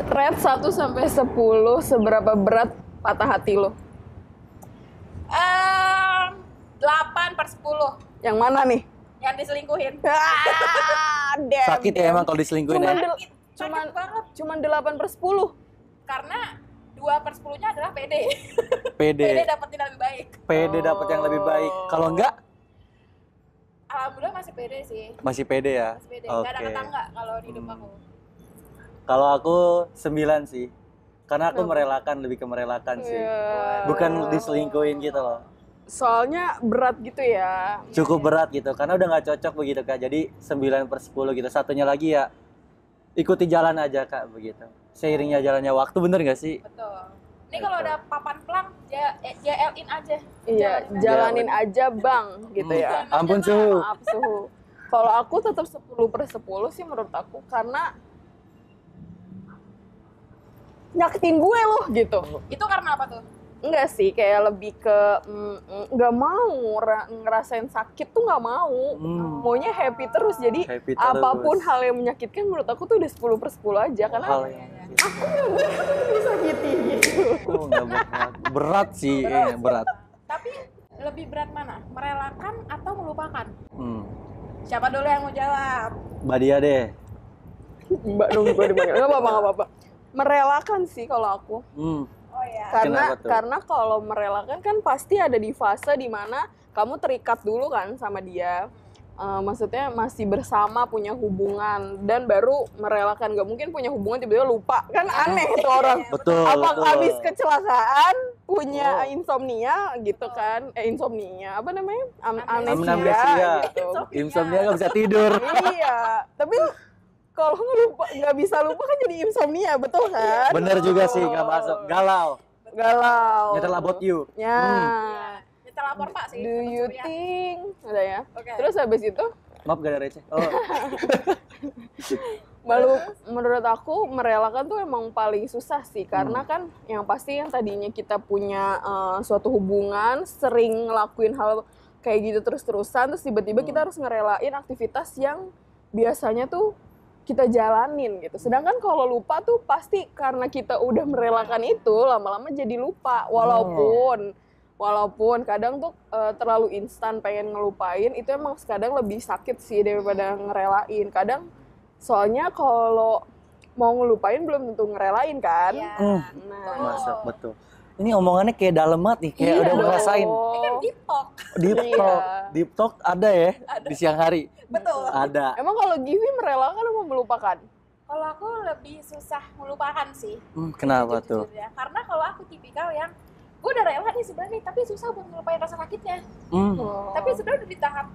Rate 1 sampai 10 seberapa berat patah hati lo? 8/10. Yang mana nih? Yang diselingkuhin. Damn, Sakit ya emang kalau diselingkuhin ya. Cuman 8/10. Karena 2/10-nya adalah PD. PD. PD dapetin yang lebih baik. PD dapat yang lebih baik. Kalau enggak Alhamdulillah masih PD sih. masih PD ya. Masih PD. Oke. Gak ada tetangga kalau di hidup aku. Kalau aku 9 sih. Karena aku merelakan, lebih ke merelakan sih. Bukan diselingkuhin gitu loh. Soalnya berat gitu ya. Cukup berat gitu, karena udah nggak cocok begitu Kak. Jadi 9/10 gitu. Satunya lagi ya ikuti jalan aja Kak begitu. Seiringnya jalannya waktu, bener nggak sih? Betul. Ini kalau ada papan pelang, JL-in aja. Iya, jalanin aja bang, gitu ya. Ampun suhu. Maaf suhu. Kalau aku tetap 10/10 sih menurut aku, karena nyakitin gue loh gitu. Itu karena apa tuh? Enggak sih, kayak lebih ke nggak mau ngerasain sakit tuh nggak mau. Maunya happy terus. Jadi Happy terus. apapun hal yang menyakitkan menurut aku tuh udah 10/10 aja. Karena Hal yang aku nggak berat disakiti gitu. oh, nggak berat. Berat sih, berat. Tapi lebih berat mana? Merelakan atau melupakan? Hmm. Siapa dulu yang mau jawab? Mbak Dia deh. Mbak dong gue dipanggil. Nggak apa-apa. Merelakan sih kalau aku. Oh ya. Karena Kenapa tuh? karena kalau merelakan kan pasti ada di fase dimana kamu terikat dulu kan sama dia. Maksudnya masih bersama, punya hubungan, dan baru merelakan. Gak mungkin punya hubungan tiba-tiba lupa, kan aneh tuh orang. Betul. Apa betul. habis kecelakaan punya insomnia gitu kan? Insomnia apa namanya? Amnesia gitu. Insomnia nggak bisa tidur. Iya, tapi kalau nggak bisa lupa kan jadi insomnia, betul kan? Bener juga sih, nggak masuk. Galau. Nyetel about you. Ya. Kita lapor Pak sih. Do Teman you Surya. think? Ada ya. Oke. Terus habis itu, Maaf gak ada receh. Oh. menurut aku merelakan tuh emang paling susah sih, karena kan yang pasti yang tadinya kita punya suatu hubungan, sering ngelakuin hal kayak gitu terus-terusan, terus tiba-tiba kita harus ngerelain aktivitas yang biasanya tuh kita jalanin gitu. Sedangkan kalau lupa tuh pasti karena kita udah merelakan itu, lama-lama jadi lupa. Walaupun kadang tuh terlalu instan pengen ngelupain, itu emang kadang lebih sakit sih daripada ngerelain. Kadang soalnya kalau mau ngelupain belum tentu ngerelain kan. Iya. Nah, Masuk, betul. Ini omongannya kayak dalam banget nih, kayak udah dong. ngerasain. Ini kan deep talk. Deep Iya. talk. Deep talk ada ya di siang hari. Betul. Ada. Emang kalau Givi merelakan atau melupakan? Kalau aku lebih susah melupakan sih. Kenapa tuh? Jujur ya. Karena kalau aku tipikal yang gue udah rela nih sebenarnya, tapi susah buat ngelupain rasa sakitnya. Tapi sebenarnya udah di tahap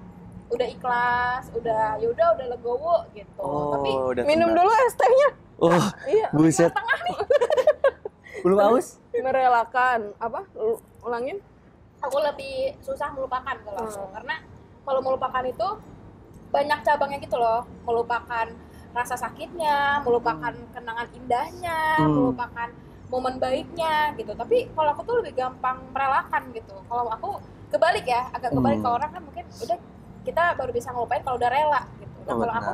udah ikhlas, udah yaudah udah legowo gitu. Tapi udah Minum tenang. dulu es tehnya. Oh, Iya. buset. Belum aus? Merelakan apa? Ulangin. aku lebih susah melupakan kalau aku. Karena kalau melupakan itu banyak cabangnya gitu loh. Melupakan rasa sakitnya, melupakan kenangan indahnya, melupakan momen baiknya gitu. Tapi kalau aku tuh lebih gampang merelakan gitu. Kalau aku kebalik ya, agak kebalik. Kalau orang kan mungkin udah kita baru bisa ngelupain kalau udah rela gitu. Nah, kalau aku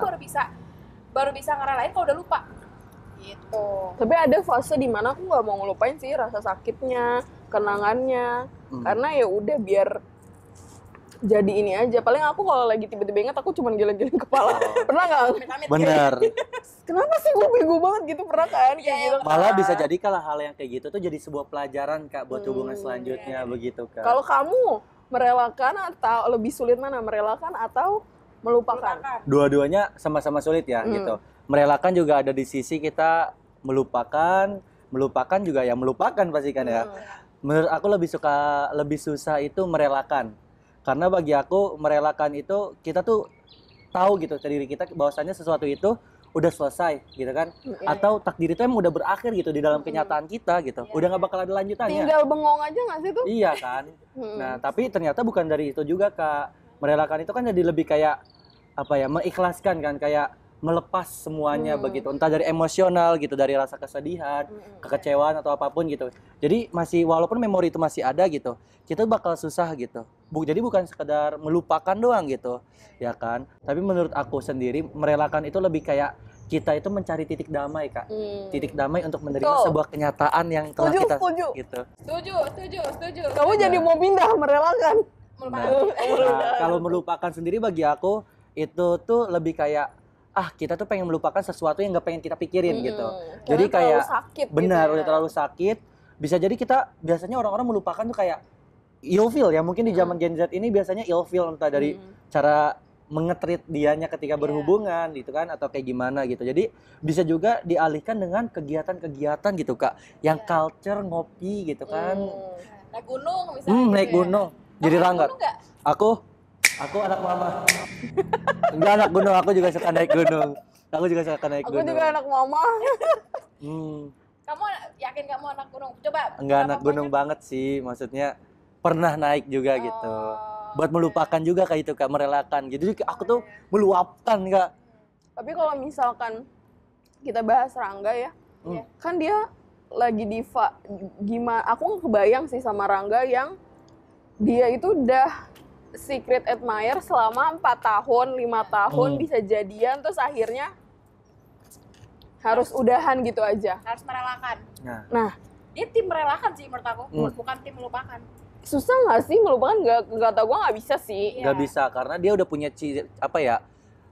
baru bisa ngerelain kalau udah lupa gitu. Tapi ada fase di mana aku nggak mau ngelupain sih rasa sakitnya, kenangannya, karena ya udah biar jadi ini aja. Paling aku kalau lagi tiba-tiba ingat aku cuma geleng-geleng kepala. Pernah nggak? Bener. Kenapa sih gue bego banget gitu, pernah kan? Kayak gitu. Malah bisa jadi kalau hal yang kayak gitu tuh jadi sebuah pelajaran Kak buat hubungan selanjutnya begitu Kak. Kalau kamu merelakan atau lebih sulit mana, merelakan atau melupakan? Dua-duanya sama-sama sulit ya gitu. Merelakan juga ada di sisi kita melupakan juga ya melupakan pasti kan ya. Menurut aku lebih susah itu merelakan. Karena bagi aku merelakan itu kita tuh tahu gitu ke diri kita bahwasannya sesuatu itu udah selesai gitu kan. Atau takdir itu emang udah berakhir gitu di dalam kenyataan kita gitu. Udah nggak bakal ada lanjutannya. Tinggal bengong aja nggak sih tuh? Iya kan. Nah, tapi ternyata bukan dari itu juga Kak. Merelakan itu kan jadi lebih kayak apa ya, mengikhlaskan kan, kayak melepas semuanya begitu. Entah dari emosional gitu, dari rasa kesedihan, kekecewaan atau apapun gitu. Jadi masih walaupun memori itu masih ada gitu, kita bakal susah gitu. Jadi bukan sekedar melupakan doang gitu. Ya kan? Tapi menurut aku sendiri merelakan itu lebih kayak kita itu mencari titik damai, Kak. Titik damai untuk menerima Betul. sebuah kenyataan yang telah Setuju, kita setuju. gitu. Setuju. Kamu jadi mau pindah merelakan. Melupakan. Kalau melupakan sendiri bagi aku itu tuh lebih kayak kita tuh pengen melupakan sesuatu yang nggak pengen kita pikirin gitu. Jadi Karena terlalu kayak sakit benar gitu udah terlalu sakit. Bisa jadi kita biasanya orang-orang melupakan tuh kayak ilfeel ya. Mungkin di zaman Gen Z ini biasanya ilfeel entah dari cara mengetrit dianya ketika berhubungan gitu kan atau kayak gimana gitu. Jadi bisa juga dialihkan dengan kegiatan-kegiatan gitu, Kak. Yang culture ngopi gitu kan. Naik gunung misalnya. Naik gunung. Jadi Rangga. Aku anak mama. Enggak anak gunung, aku juga suka naik gunung. Aku juga suka naik Aku gunung. juga anak mama. Kamu yakin kamu anak gunung? Coba. Enggak anak gunung banget sih, maksudnya pernah naik juga gitu. Buat melupakan juga kayak itu, Kak, merelakan. Jadi aku tuh meluapkan, Kak. Tapi kalau misalkan kita bahas Rangga ya, kan dia lagi gimana? Aku nggak kebayang sih sama Rangga yang dia itu udah secret admirer selama 4 tahun, 5 tahun bisa jadian, terus akhirnya harus udahan gitu aja. Harus merelakan. Nah, Dia tim merelakan sih menurut aku, bukan tim melupakan. susah nggak sih melupakan? Nggak tau, gue nggak bisa sih. Nggak bisa karena dia udah punya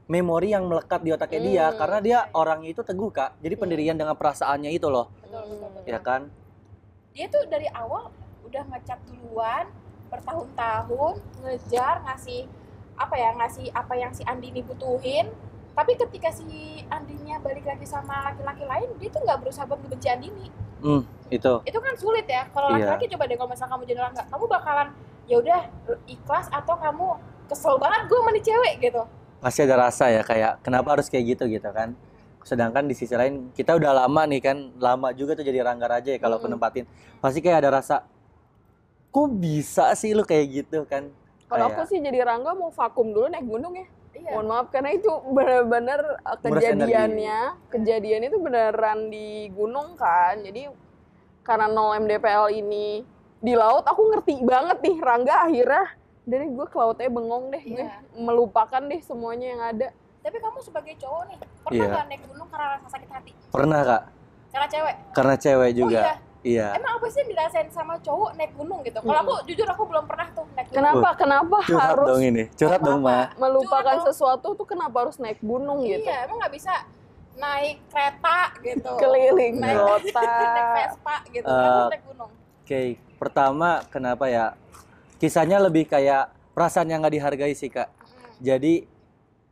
memori yang melekat di otaknya dia karena dia orangnya itu teguh, Kak. Jadi pendirian dengan perasaannya itu loh. Betul. Ya kan? Dia tuh dari awal udah ngecap duluan, bertahun-tahun ngejar ngasih apa yang si Andini butuhin. Tapi ketika si Andinya balik lagi sama laki-laki lain, dia tuh nggak berusaha buat ngebenci Andini. Itu Kan sulit ya. Kalau laki-laki coba deh, kalau misalnya kamu jadi Rangga, kamu bakalan ya udah ikhlas atau kamu kesel banget gue sama nih cewek gitu. pasti ada rasa ya kayak kenapa harus kayak gitu kan. Sedangkan di sisi lain kita udah lama nih kan, lama juga tuh jadi Rangga Raja ya kalau aku nempatin. Pasti kayak ada rasa kok bisa sih lu kayak gitu kan. Kalau aku sih jadi Rangga mau vakum dulu naik gunung ya. Iya. Mohon maaf karena itu benar-benar kejadian itu beneran di gunung kan. Jadi karena 0 MDPL ini di laut, aku ngerti banget nih Rangga akhirnya dari gue ke lautnya bengong deh, gue melupakan deh semuanya yang ada. Tapi kamu sebagai cowok nih, pernah nggak naik gunung karena rasa sakit hati? Pernah, Kak. Karena cewek? Karena cewek juga. Oh, iya. Emang apa sih yang dirasain sama cowok naik gunung gitu? Kalau aku jujur aku belum pernah tuh naik gunung. Kenapa Curhat harus dong ini. Curhat dong, Ma. melupakan sesuatu tuh kenapa harus naik gunung gitu? Iya, emang nggak bisa naik kereta gitu. Keliling naik kota. naik Vespa gitu. Harus naik gunung. Oke, pertama kenapa ya? Kisahnya lebih kayak perasaan yang nggak dihargai sih, Kak. Jadi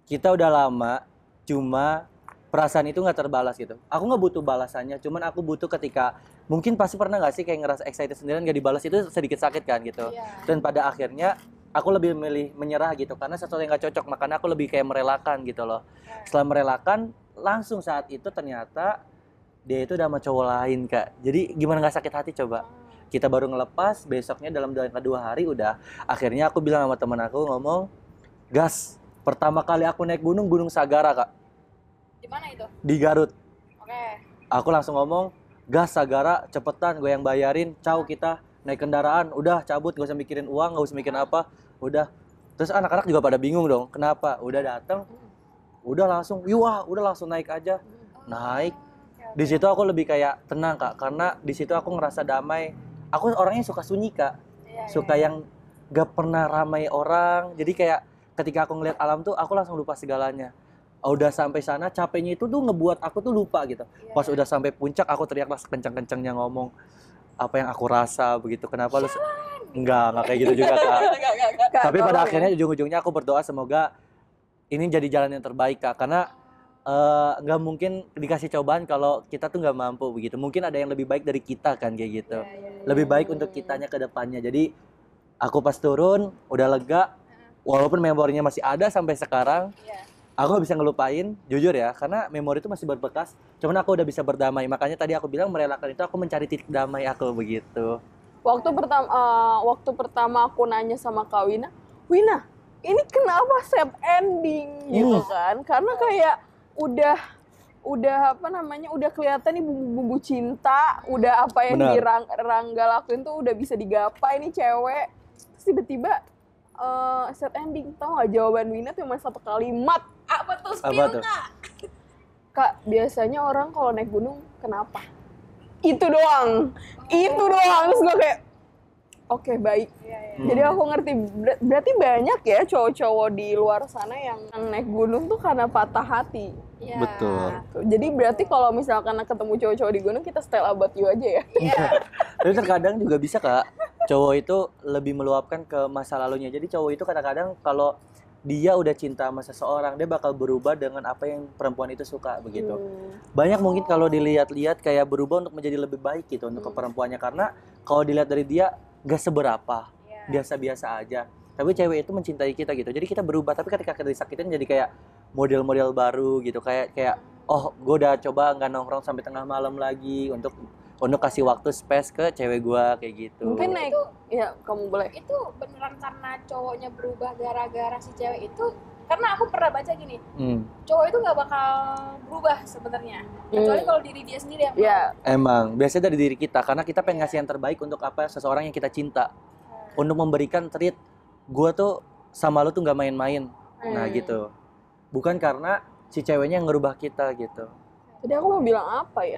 kita udah lama, cuma perasaan itu nggak terbalas gitu. Aku nggak butuh balasannya, cuman aku butuh ketika mungkin pasti pernah nggak sih kayak ngerasa excited sendirian nggak dibalas itu sedikit sakit kan gitu. Dan pada akhirnya aku lebih memilih menyerah gitu karena sesuatu yang nggak cocok, makanya aku lebih kayak merelakan gitu loh. Setelah merelakan, langsung saat itu ternyata dia itu udah sama cowok lain, Kak. Jadi gimana nggak sakit hati coba? Kita baru ngelepas, besoknya dalam 2 hari udah. Akhirnya aku bilang sama teman aku ngomong, gas, pertama kali aku naik Gunung Sagara, Kak. Di mana itu? Di Garut. Oke. Aku langsung ngomong, gas Sagara, cepetan gue yang bayarin, kita naik kendaraan, udah cabut, gak usah mikirin uang, gak usah mikirin apa, udah. Terus anak-anak juga pada bingung dong, kenapa? Udah datang, udah langsung, udah langsung naik aja, naik. Di situ aku lebih kayak tenang, Kak, karena di situ aku ngerasa damai. Aku orangnya suka sunyi, Kak, suka yang gak pernah ramai orang. Jadi kayak ketika aku ngeliat alam tuh, aku langsung lupa segalanya. Udah sampai sana, capeknya itu tuh ngebuat aku tuh lupa gitu. Pas udah sampai puncak, aku teriaklah kencang-kencangnya ngomong apa yang aku rasa begitu. Kenapa lu? Enggak kayak gitu juga, Kak. Tapi pada akhirnya ujung-ujungnya aku berdoa semoga ini jadi jalan yang terbaik, Kak. Karena nggak mungkin dikasih cobaan kalau kita tuh nggak mampu begitu. Mungkin ada yang lebih baik dari kita kan kayak gitu. Lebih baik untuk kitanya ke depannya. Jadi aku pas turun udah lega, walaupun memorinya masih ada sampai sekarang. Aku nggak bisa ngelupain, jujur ya, karena memori itu masih berbekas. Cuman aku udah bisa berdamai. Makanya tadi aku bilang merelakan itu aku mencari titik damai aku begitu. Waktu pertama aku nanya sama Kak Wina, ini kenapa sad ending gitu kan? Karena kayak udah kelihatan nih bumbu cinta, udah apa yang Rangga lakuin tuh udah bisa digapai nih cewek. Terus tiba-tiba sad ending. Tahu nggak jawaban Wina tuh cuma 1 kalimat. Apa tuh spill, Kak? Kak, biasanya orang kalau naik gunung kenapa? Itu doang. Terus gue kayak, oke, baik. Jadi aku ngerti, berarti banyak ya cowok-cowok di luar sana yang naik gunung tuh karena patah hati. Iya. Betul. Jadi berarti kalau misalkan ketemu cowok-cowok di gunung, kita style about you aja ya? Iya. Tapi terkadang juga bisa Kak, cowok itu lebih meluapkan ke masa lalunya. Jadi cowok itu kadang-kadang kalau dia udah cinta sama seseorang, dia bakal berubah dengan apa yang perempuan itu suka begitu. Banyak mungkin kalau dilihat-lihat kayak berubah untuk menjadi lebih baik gitu untuk ke perempuannya, karena kalau dilihat dari dia gak seberapa, biasa-biasa aja. Tapi cewek itu mencintai kita gitu. Jadi kita berubah, tapi ketika kita disakitin jadi kayak model-model baru gitu, kayak oh, gue udah coba nggak nongkrong sampai tengah malam lagi untuk kasih waktu space ke cewek gue kayak gitu. Mungkin naik, ya kamu boleh. Itu beneran karena cowoknya berubah gara-gara si cewek itu. Karena aku pernah baca gini, cowok itu nggak bakal berubah sebenarnya, kecuali kalau diri dia sendiri yang Emang biasanya dari diri kita, karena kita pengen ngasih yang terbaik untuk apa seseorang yang kita cinta, untuk memberikan treat. Gue tuh sama lu tuh nggak main-main, nah gitu. Bukan karena si ceweknya yang ngerubah kita gitu. Jadi aku mau bilang apa ya?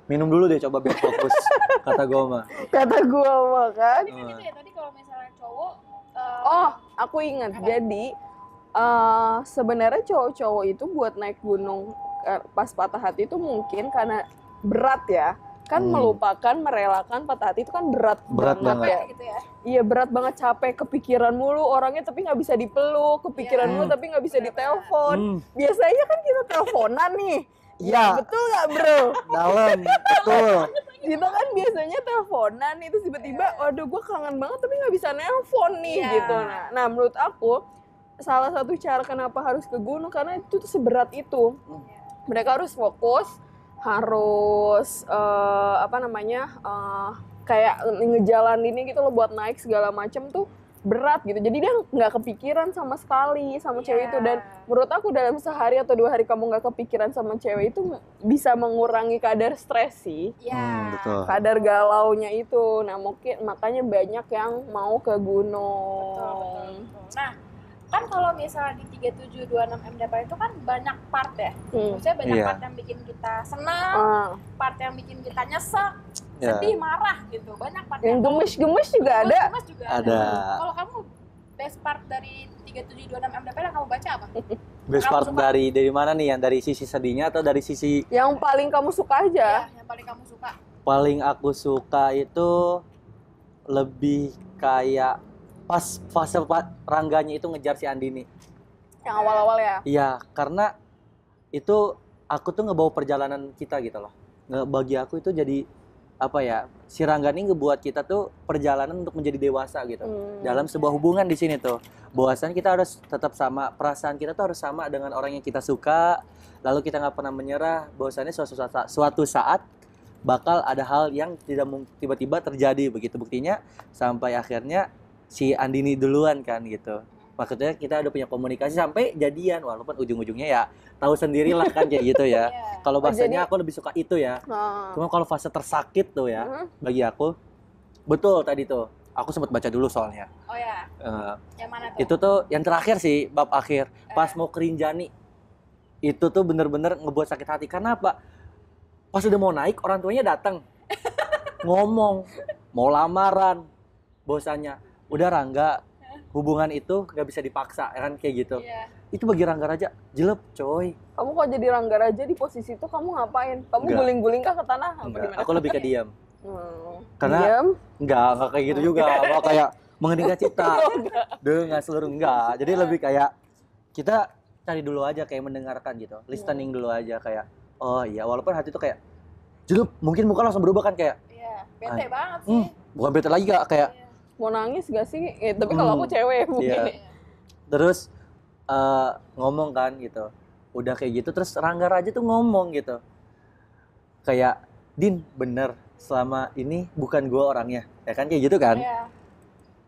Minum dulu deh coba biar fokus. Kata gue mah Kan. Jadi kan itu ya, tadi kalau misalnya cowok Oh, aku ingat. Jadi sebenarnya cowok-cowok itu buat naik gunung pas patah hati itu mungkin karena berat ya. Kan melupakan, merelakan patah hati itu kan berat banget ya. gitu ya. Iya, berat banget, capek, kepikiran mulu orangnya tapi nggak bisa dipeluk, kepikiran mulu tapi nggak bisa ditelepon. Biasanya kan kita teleponan nih. Iya. Betul nggak, bro? dalam, betul. Kita kan biasanya teleponan itu tiba-tiba, waduh gue kangen banget tapi nggak bisa nelpon nih gitu. Nah, menurut aku salah satu cara kenapa harus ke gunung karena itu tuh seberat itu. Mereka harus fokus, harus kayak ngejalaninnya gitu loh, buat naik segala macem tuh berat gitu. Jadi dia nggak kepikiran sama sekali sama cewek itu. Dan menurut aku dalam sehari atau 2 hari kamu nggak kepikiran sama cewek itu bisa mengurangi kadar stres sih. Betul. Kadar galaunya itu. Nah mungkin makanya banyak yang mau ke gunung. Betul. Nah, kan kalau misalnya di 3726 MDP itu kan banyak part ya. Maksudnya banyak part yang bikin kita senang, part yang bikin kita nyesek, sedih, marah gitu. Banyak part yang gemes-gemes juga ada. Ada. Kalau kamu best part dari 3726 MDP yang kamu baca apa? Best part dari mana nih? Yang dari sisi sedihnya atau dari sisi yang paling kamu suka aja? Ya, yang paling kamu suka. Paling aku suka itu lebih kayak pas fase Rangganya itu ngejar si Andini. Yang awal-awal ya? Iya, karena itu aku tuh ngebawa perjalanan kita gitu loh. Bagi aku itu jadi apa ya? Si Rangga ini ngebuat kita tuh perjalanan untuk menjadi dewasa gitu. Dalam sebuah hubungan di sini tuh. Bahwasan kita harus tetap sama, perasaan kita tuh harus sama dengan orang yang kita suka. Lalu kita nggak pernah menyerah. Bahwasannya suatu saat bakal ada hal yang tidak tiba-tiba terjadi begitu. Buktinya sampai akhirnya si Andini duluan kan gitu. Maksudnya kita udah punya komunikasi sampai jadian, walaupun ujung-ujungnya ya tahu sendirilah kan kayak gitu ya. Kalau bahasanya aku lebih suka itu ya. Cuma kalau fase tersakit tuh ya, bagi aku betul tadi tuh. Aku sempat baca dulu soalnya. Oh ya. Yang mana tuh? Itu tuh yang terakhir sih, bab akhir. Pas mau ke Rinjani. Itu tuh bener-bener ngebuat sakit hati. Karena apa? Pas udah mau naik, orang tuanya datang. Ngomong, mau lamaran. Bahwasanya udah Rangga, hubungan itu gak bisa dipaksa, ya kan kayak gitu. Itu bagi Rangga Raja jelek, coy. Kamu kalau jadi Rangga Raja di posisi itu kamu ngapain? Kamu guling-guling kah ke tanah? Enggak, aku lebih ke diam. Karena diam? Enggak kayak gitu juga. Mau kayak mengeningkan cipta. Dengan seluruh enggak. Jadi lebih kayak kita cari dulu aja, kayak mendengarkan gitu. Listening dulu aja kayak, oh iya, walaupun hati itu kayak jelek, mungkin muka langsung berubah kan kayak. Iya, bete banget sih. Bukan bete lagi Kak, kayak mau nangis gak sih? Tapi kalau aku cewek mungkin. Terus ngomong kan gitu. Udah kayak gitu terus Rangga Raja tuh ngomong gitu. Kayak, Din, bener selama ini bukan gua orangnya. Ya kan kayak gitu kan?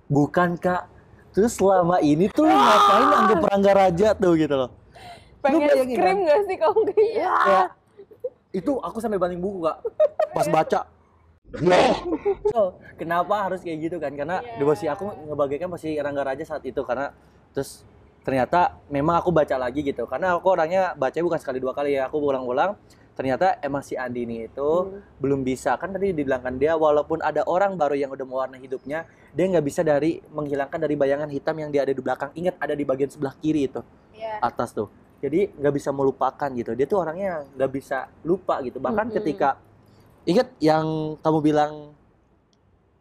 Bukan Kak. Terus selama ini tuh ngapain anggap Rangga Raja tuh gitu loh. Pengen scream gak sih kamu kayak? Itu aku sampai banding buku Kak. Pas baca. So, kenapa harus kayak gitu kan? Karena devosi aku ngebagaikan pasti Rangga Raja saat itu karena terus ternyata memang aku baca lagi gitu, karena aku orangnya baca bukan sekali 2 kali ya, aku ulang-ulang. Ternyata emang si Andini itu belum bisa, kan tadi dibilangkan dia walaupun ada orang baru yang udah mewarnai hidupnya, dia nggak bisa menghilangkan dari bayangan hitam yang dia ada di belakang. Ingat, ada di bagian sebelah kiri itu, atas tuh. Jadi nggak bisa melupakan gitu. Dia tuh orangnya nggak bisa lupa gitu. Bahkan ketika ingat yang kamu bilang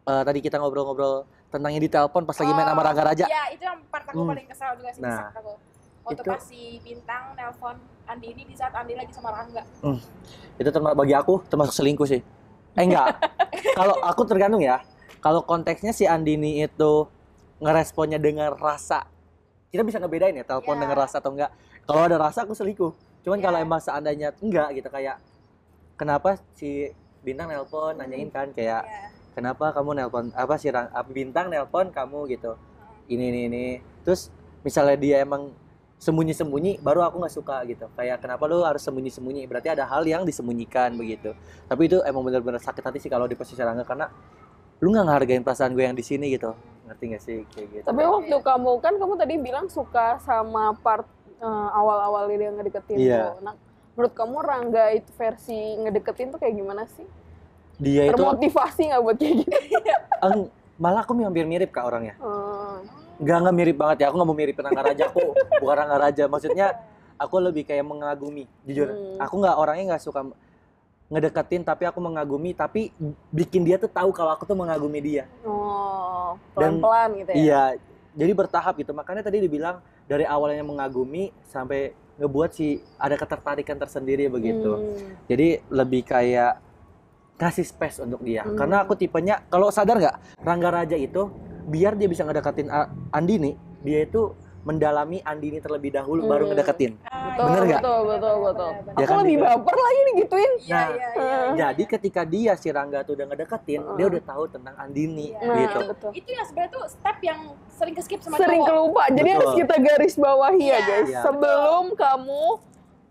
tadi kita ngobrol-ngobrol tentang yang di telepon pas lagi main sama Rangga Raja. Iya, itu yang part aku paling kesal juga sih. Nah, aku. Waktu pas si Bintang nelpon Andini di saat Andi lagi sama Rangga. Itu bagi aku termasuk selingkuh sih. Enggak. Kalau aku tergantung ya. Kalau konteksnya si Andini itu ngeresponnya dengan rasa, kita bisa ngebedain ya telepon dengan rasa atau enggak. Kalau ada rasa aku selingkuh. Cuman kalau emang seandainya enggak gitu, kayak kenapa si Bintang nelpon nanyain kan kayak kenapa kamu nelpon Bintang nelpon kamu gitu. Ini. Terus misalnya dia emang sembunyi-sembunyi, baru aku nggak suka gitu. Kayak kenapa lu harus sembunyi-sembunyi? Berarti ada hal yang disembunyikan begitu. Tapi itu emang benar-benar sakit hati sih kalau di posisi Rangga, karena lu nggak ngehargain perasaan gue yang di sini gitu. Ngerti nggak sih kayak gitu? Tapi waktu kamu tadi bilang suka sama part awal-awal dia ngedeketin tuh. Nah, menurut kamu Rangga itu versi ngedeketin tuh kayak gimana sih? Dia itu termotivasi nggak buat kayak gitu? Malah aku hampir mirip Kak orangnya. Nggak mirip banget ya, aku nggak mau miripin Rangga Raja, aku bukan Rangga Raja, maksudnya aku lebih kayak mengagumi, jujur. Aku orangnya nggak suka ngedeketin, tapi aku mengagumi, tapi bikin dia tuh tahu kalau aku tuh mengagumi dia. Pelan-pelan gitu ya? Iya, jadi bertahap gitu, makanya tadi dibilang dari awalnya mengagumi sampai ngebuat ada ketertarikan tersendiri begitu. Jadi lebih kayak kasih space untuk dia, karena aku tipenya, kalau sadar nggak, Rangga Raja itu biar dia bisa ngedeketin Andini, dia itu mendalami Andini terlebih dahulu baru ngedeketin. Bener nggak? Betul. Ya aku kan, lebih baper lagi digituin. Nah, jadi ketika si Rangga tuh udah ngedeketin, dia udah tahu tentang Andini gitu. Betul. Itu ya sebenarnya tuh step yang sering ke-skip sama sering cowok. kelupa. Jadi harus kita garis bawahi ya guys. Iya. Sebelum kamu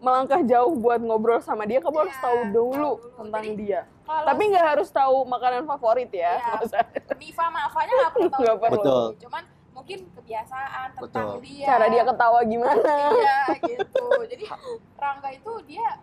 melangkah jauh buat ngobrol sama dia, kamu harus tahu dulu tentang dia. Tapi nggak harus tahu makanan favorit ya. Mifa sama Afanya nggak perlu tahu. Nggak perlu. Betul. Cuman mungkin kebiasaan tentang dia. Cara dia ketawa gimana. Iya gitu. Jadi Rangga itu dia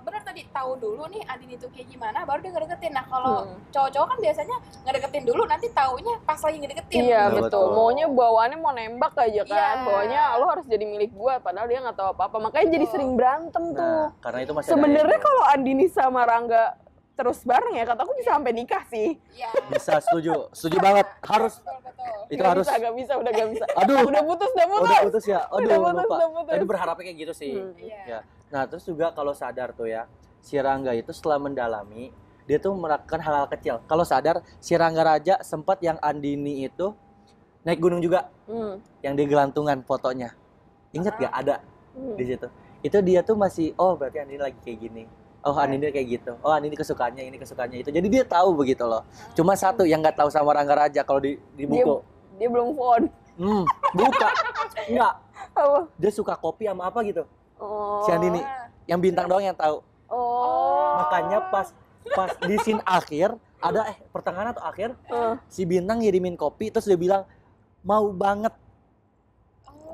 benar tadi tahu dulu nih Andini itu kayak gimana, baru dia ngedeketin. Nah kalau cowok-cowok kan biasanya ngedeketin dulu, nanti taunya pas lagi ngedeketin. Iya betul. Maunya bawaannya mau nembak aja kan. Bawanya lo harus jadi milik gua, padahal dia nggak tahu apa-apa. Makanya jadi sering berantem tuh. Karena itu masih sebenarnya kalau Andini sama Rangga terus bareng ya, kataku bisa sampai nikah sih. Iya. Bisa, setuju banget. Harus. Betul. Itu Gak harus. Udah gak bisa. Aduh. Udah putus Ya. Aduh, udah lupa. putus. Tadi berharapnya kayak gitu sih. Ya. Nah, terus juga kalau sadar tuh ya, si Rangga itu setelah mendalami, dia tuh melakukan hal-hal kecil. Kalau sadar, si Rangga Raja sempat yang Andini itu naik gunung juga. Yang di gelantungan fotonya. Ingat gak ada di situ? Itu dia tuh masih, oh berarti Andini lagi kayak gini. Oh Andini kayak gitu. Oh Andini kesukaannya ini, kesukaannya itu. Jadi dia tahu begitu loh. Cuma satu yang nggak tahu sama Rangga Raja kalau di buku. Dia belum phone. Buka. Enggak. Apa? Dia suka kopi sama apa gitu. Si Andini. Yang Bintang doang yang tahu. Makanya pas di scene akhir ada pertengahan atau akhir si Bintang ngirimin kopi, terus dia bilang mau banget.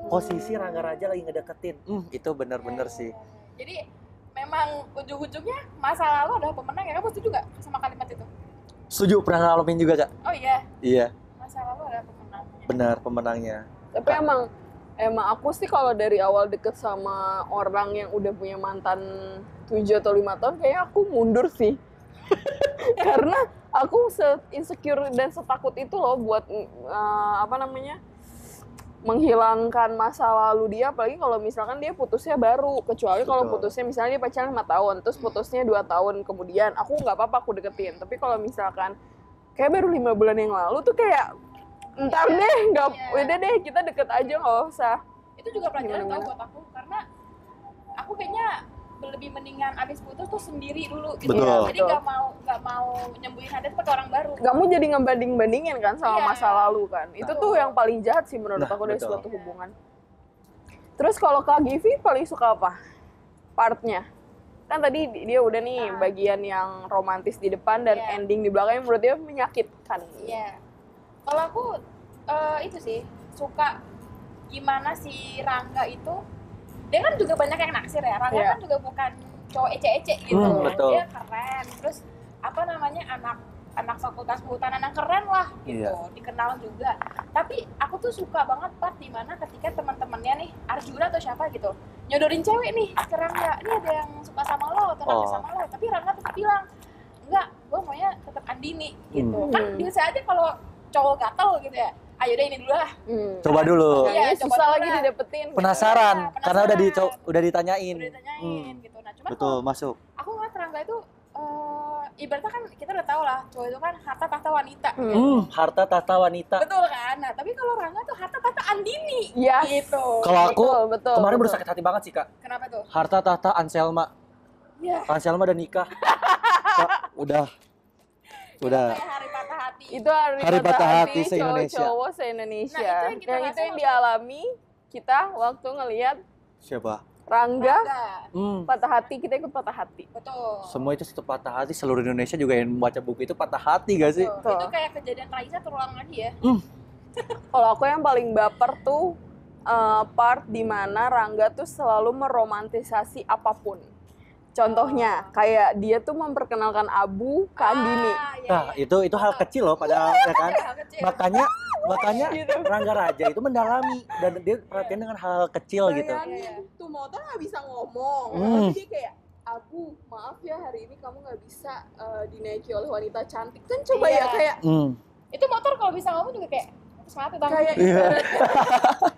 Posisi Rangga Raja lagi ngedeketin. Itu bener-bener sih. Jadi memang ujung-ujungnya masa lalu adalah pemenang ya. Kamu setuju nggak sama kalimat itu? Setuju, pernah ngalamin juga Kak? Oh iya. Iya. Masa lalu adalah pemenangnya. Benar, pemenangnya. Tapi emang aku sih kalau dari awal deket sama orang yang udah punya mantan 7 atau 5 tahun, kayaknya aku mundur sih. Karena aku se-insecure dan setakut itu loh buat menghilangkan masa lalu dia, apalagi kalau misalkan dia putusnya baru, kecuali kalau putusnya misalnya dia pacaran 5 tahun, terus putusnya 2 tahun kemudian, aku nggak apa-apa aku deketin. Tapi kalau misalkan kayak baru 5 bulan yang lalu tuh kayak ntar deh, udah deh kita deket aja, nggak usah. Itu juga pelajaran tau buat aku, karena aku kayaknya lebih mendingan abis putus tuh sendiri dulu gitu. Betul. Jadi nggak mau nyembuhin hati seperti orang baru. Kamu jadi ngebanding-bandingin kan sama masa lalu kan. Itu tuh yang paling jahat sih menurut aku dari suatu hubungan. Terus kalau Kak Givi paling suka apa? Partnya. Kan tadi dia udah nih bagian yang romantis di depan dan ending di belakangnya menurut dia menyakitkan. Iya. Kalau aku itu sih suka gimana si Rangga itu, dia kan juga banyak yang naksir ya. Rangga kan juga bukan cowok ece-ece gitu. Betul. Dia keren. Terus apa namanya, anak fakultas kehutanan yang keren lah gitu, dikenal juga. Tapi aku tuh suka banget part dimana ketika teman-temannya nih, Arjuna atau siapa gitu, nyodorin cewek nih ke Rangga, ini ada yang suka sama lo atau naksir sama lo, tapi Rangga tetap bilang enggak, gue maunya tetap Andini gitu. Kan biasa aja kalau cowok gatel gitu ya, ayo deh ini dulu lah. Coba dulu. Iya, susah lagi didapetin. Penasaran, Penasaran. karena udah ditanyain. Udah ditanyain gitu. Nah, cuman Betul, masuk. aku ngeliat Rangga itu ibaratnya kan kita udah tahu lah, cowok itu kan harta tahta wanita. Harta tahta wanita. Betul kan? Nah, tapi kalau Rangga tuh harta tahta Andini. Yes. Gitu. Kalau aku betul, kemarin betul. baru sakit hati banget sih, Kak. Kenapa tuh? Harta tahta Anselma. Iya. Anselma udah nikah. Kak, udah. Kayak hari patah hati. Itu hari patah hati se-Indonesia. cowok se-Indonesia. Nah, itu yang kita itu rasain yang dialami kita waktu ngelihat Siapa? Rangga Rangga. patah hati, kita ikut patah hati. Betul. Semua itu satu patah hati, seluruh Indonesia juga yang membaca buku itu patah hati gak sih? Betul. Itu kayak kejadian Raisa terulang lagi ya. Kalau aku yang paling baper tuh part dimana Rangga tuh selalu meromantisasi apapun. Contohnya kayak dia tuh memperkenalkan Abu ke Andini. Iya, Nah, iya. itu hal kecil loh padahal ya kan. Hal kecil. Makanya Gitu. Rangga Raja itu mendalami dan dia perhatian dengan hal kecil gitu. Bayangin, tuh motor nggak bisa ngomong, tapi dia kayak, Abu, maaf ya hari ini kamu nggak bisa dinaiki oleh wanita cantik. Kan coba Iya. ya kayak Itu motor kalau bisa ngomong juga kayak semangat bang. kayak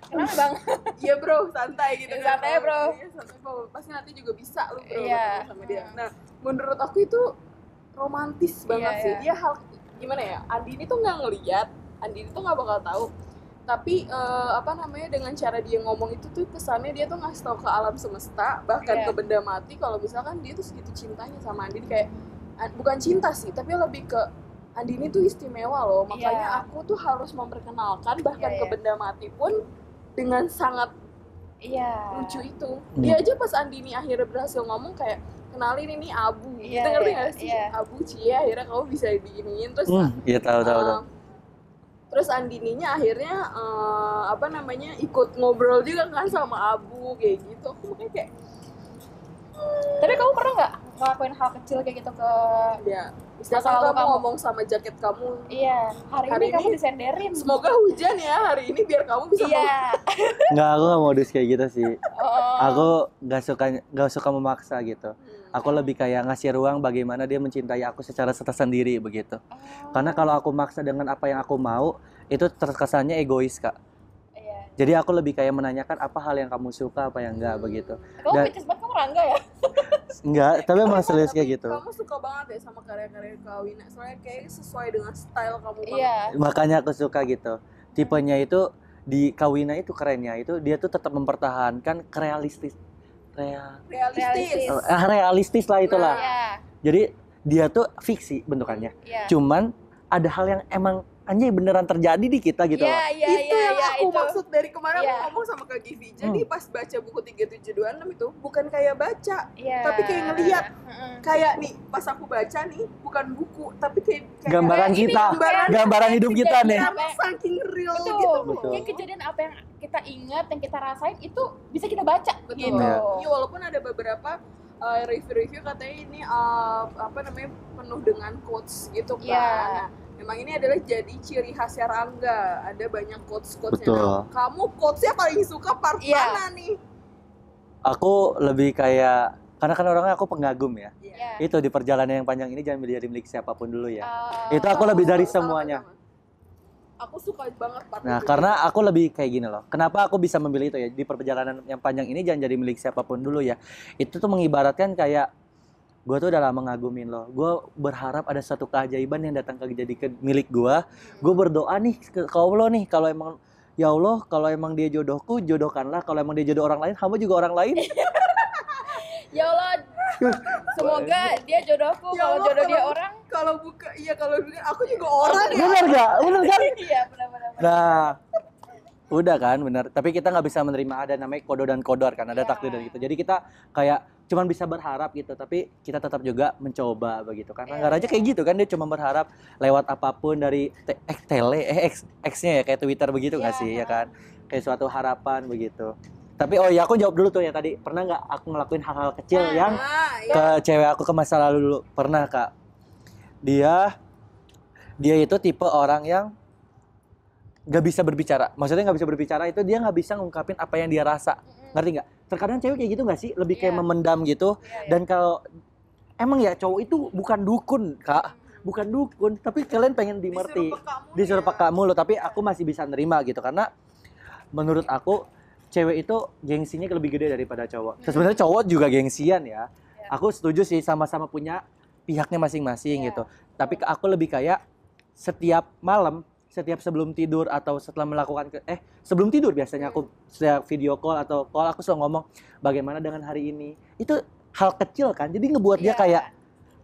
Kenapa bang? iya bro, santai gitu. Iya, santai, bro. Iya, santai bro. Pasti nanti juga bisa lu bro Iya. ketemu sama dia. Nah, menurut aku itu romantis banget Iya, sih. iya. Dia hal gimana ya? Andini tuh nggak ngeliat, Andini tuh nggak bakal tahu. Tapi apa namanya, dengan cara dia ngomong itu tuh kesannya dia tuh ngasih tahu ke alam semesta, bahkan Iya. ke benda mati kalau misalkan dia tuh segitu cintanya sama Andini. Kayak bukan cinta sih, tapi lebih ke Andini tuh istimewa loh. Makanya Iya. aku tuh harus memperkenalkan bahkan Iya, ke iya. benda mati pun dengan sangat Iya. lucu itu. Dia aja pas Andini akhirnya berhasil ngomong kayak, kenalin ini Abu. Iya, Gitu, ngerti iya, gak sih? iya. Abu Cie, akhirnya kamu bisa diginiin. Terus Iya tahu. terus Andininya akhirnya apa namanya, ikut ngobrol juga kan sama Abu kayak gitu. Aku makanya kayak Tapi kamu pernah nggak ngelakuin hal kecil kayak gitu ke? ya, Masa misalkan lalu kamu kamu. ngomong sama jaket kamu, Iya. Hari Hari ini kamu ini disenderin. semoga hujan ya hari ini biar kamu bisa Iya. Nggak, aku nggak modus kayak gitu sih. Oh. Aku nggak suka memaksa gitu. Aku lebih kayak ngasih ruang bagaimana dia mencintai aku secara tersendiri begitu. Karena kalau aku maksa dengan apa yang aku mau, itu terkesannya egois, Kak. Iya. Jadi aku lebih kayak menanyakan apa hal yang kamu suka, apa yang enggak begitu. Kamu Dan- picis banget, kamu Rangga ya? Enggak, tapi emang serius Tapi kayak gitu. Kamu suka banget ya sama karya-karya Kak Wina, soalnya kayak sesuai dengan style kamu banget. Iya. Makanya aku suka gitu. Tipenya itu di Kawina itu kerennya itu dia tuh tetap mempertahankan realistis Realistis. realistis lah itulah. Iya. Jadi dia tuh fiksi bentukannya. Iya. Cuman ada hal yang emang anjay beneran terjadi di kita gitu loh. Iya, Itu yang aku itu. maksud dari kemarin Iya. aku ngomong sama Kak Givi. Jadi pas baca buku 3726 itu bukan kayak baca, Iya. tapi kayak ngeliat. Heeh. Kayak nih, pas aku baca nih bukan buku, tapi kayak Gambaran Ini kita, gambaran- gambaran hidup kita nih. karena saking real Betul. gitu. Betul. Kayak kejadian apa yang kita ingat, yang kita rasain itu bisa kita baca. Betul. Gitu. Iya. Iya, walaupun ada beberapa review-review katanya ini apa namanya, penuh dengan quotes gitu kan. Iya. Nah, memang ini adalah jadi ciri khasnya Rangga. Ada banyak quotes-quotesnya. Betul. Nah, kamu quotesnya paling suka part Iya. mana nih? Aku lebih kayak karena kan orangnya aku pengagum ya. Iya. Itu di perjalanan yang panjang ini jangan menjadi milik siapapun dulu ya. Eh, Itu aku lebih dari Sama-sama. semuanya. Aku suka banget part Nah, itu. karena aku lebih kayak gini loh. Kenapa aku bisa memilih itu ya? Di perjalanan yang panjang ini jangan jadi milik siapapun dulu ya. Itu tuh mengibaratkan kayak gue tuh udah lama ngagumin lo. Gue berharap ada satu keajaiban yang datang ke milik gue. Gue berdoa nih ke Allah nih, kalau emang ya Allah, kalau emang dia jodohku, jodohkanlah. Kalau emang dia jodoh orang lain, hamba juga orang lain. Ya Allah, semoga dia jodohku. Ya Kalau Allah, jodoh dia kalau- orang, Kalau buka, iya kalau bukan aku juga orang ya. Bener gak? Bener kan? iya benar-benar. Nah, udah kan, bener. Tapi kita nggak bisa menerima ada namanya kodo dan kodor kan, ada Iya. takdir dan gitu. Jadi kita kayak cuman bisa berharap gitu, tapi kita tetap juga mencoba begitu kan. Anggar aja kayak gitu kan, dia cuma berharap lewat apapun dari X-nya ya kayak Twitter begitu nggak sih ya kan, kayak suatu harapan begitu. Tapi oh ya aku jawab dulu tuh ya tadi, pernah nggak aku ngelakuin hal-hal kecil yang ke cewek aku ke masa lalu dulu? Pernah Kak. Dia itu tipe orang yang nggak bisa berbicara. Maksudnya nggak bisa berbicara itu dia nggak bisa ngungkapin apa yang dia rasa. Ngerti nggak? Terkadang cewek kayak gitu nggak sih? Lebih kayak memendam gitu. Dan kalau emang ya cowok itu bukan dukun Kak, bukan dukun. Tapi kalian pengen dimengerti, disuruh peka mulu. Tapi aku masih bisa nerima gitu karena menurut aku cewek itu gengsinya lebih gede daripada cowok. Sebenarnya cowok juga gengsian ya. Aku setuju sih sama-sama punya pihaknya masing-masing gitu. Tapi aku lebih kayak setiap malam, setiap sebelum tidur atau setelah melakukan sebelum tidur biasanya aku setiap video call atau call aku selalu ngomong bagaimana dengan hari ini. Itu hal kecil kan. Jadi ngebuat dia kayak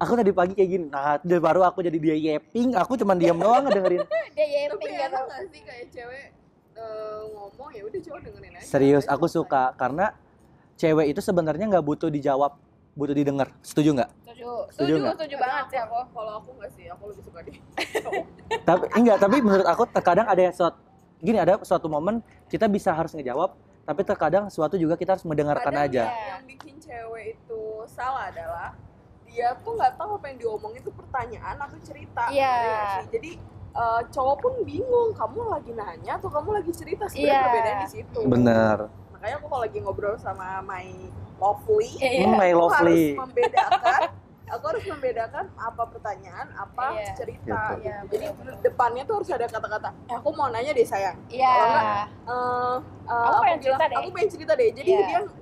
aku tadi pagi kayak gini. Nah, baru aku jadi dia yapping, aku cuma diam doang ngedengerin. Dia yapping Tapi enak nggak sih kayak cewek ngomong ya udah cowok dengerin aja. Serius, aku suka karena cewek itu sebenarnya nggak butuh dijawab, butuh didengar. Setuju nggak? Setuju banget sih aku. Kalau aku nggak sih, aku lebih suka dia. Tapi menurut aku terkadang ada suatu momen kita bisa harus ngejawab, tapi terkadang suatu juga kita harus mendengarkan aja. Yang bikin cewek itu salah adalah dia tuh nggak tahu apa yang diomongin itu pertanyaan atau cerita. Jadi cowok pun bingung, kamu lagi nanya atau kamu lagi cerita, sebenarnya perbedaan di situ. Bener. Makanya aku kalau lagi ngobrol sama my lovely, my lovely, aku harus membedakan apa pertanyaan, apa cerita. Gitu. Jadi depannya tuh harus ada kata-kata, aku mau nanya deh sayang. Aku pengen cerita deh. Jadi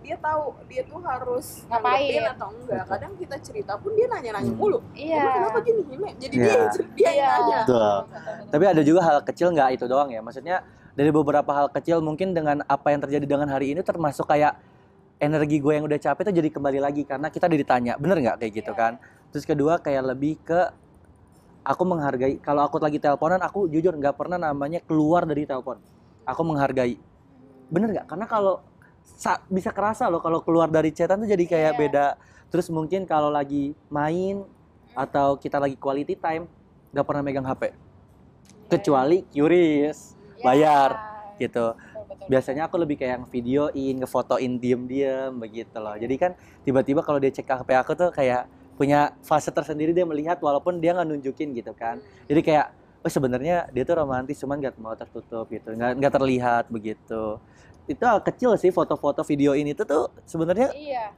dia tahu dia tuh harus ngapain atau enggak. Kadang kita cerita pun dia nanya-nanya mulu. Kenapa gini? Jadi dia yang nanya. Betul. Tapi ada juga hal kecil, nggak itu doang ya. Maksudnya dari beberapa hal kecil mungkin dengan apa yang terjadi dengan hari ini termasuk kayak energi gue yang udah capek tuh jadi kembali lagi karena kita udah ditanya, bener nggak kayak gitu kan? Terus kedua kayak lebih ke aku menghargai. Kalau aku lagi teleponan, aku jujur nggak pernah namanya keluar dari telepon. Aku menghargai, bener nggak? Karena kalau bisa kerasa loh kalau keluar dari chatan tuh jadi kayak beda. Terus mungkin kalau lagi main atau kita lagi quality time, nggak pernah megang HP, kecuali curious, bayar gitu. Biasanya aku lebih kayak yang videoin, ngefotoin diem-diem begitu loh. Jadi kan tiba-tiba kalau dia cek HP aku tuh kayak punya fase tersendiri, dia melihat walaupun dia nggak nunjukin gitu kan. Jadi kayak sebenarnya dia tuh romantis cuman nggak mau tertutup gitu, nggak terlihat begitu. Itu hal kecil sih, foto-foto videoin itu tuh sebenarnya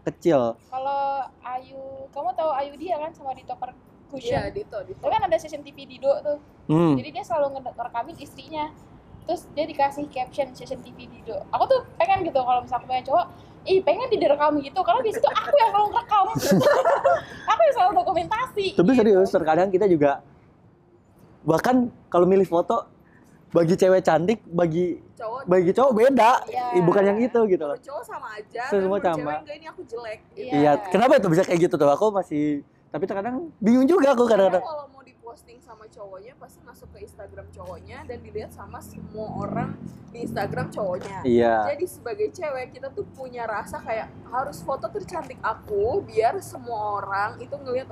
kecil. Kalau Ayu, kamu tahu Ayu dia kan sama Dito Percussion? Iya, Dito. Itu kan ada session TV Dido tuh. Jadi dia selalu ngerekamin istrinya. Terus dia dikasih caption session TV Dido. Aku tuh pengen gitu kalau misalnya punya cowok, pengen direkam gitu karena di situ aku yang selalu ngerekam. Aku yang selalu dokumentasi. Tapi serius, terkadang kita juga bahkan kalau milih foto bagi cewek cantik, bagi cowok beda. Bukan yang itu gitu loh. Cowok sama aja. Semua sama. Cewek enggak, ini aku jelek. Iya, kenapa itu bisa kayak gitu tuh? Aku masih, tapi terkadang bingung juga aku kadang-kadang. Kalau mau diposting sama cowoknya pasti masuk ke Instagram cowoknya dan dilihat sama semua orang di Instagram cowoknya. Jadi sebagai cewek kita tuh punya rasa kayak harus foto tercantik aku biar semua orang itu ngelihat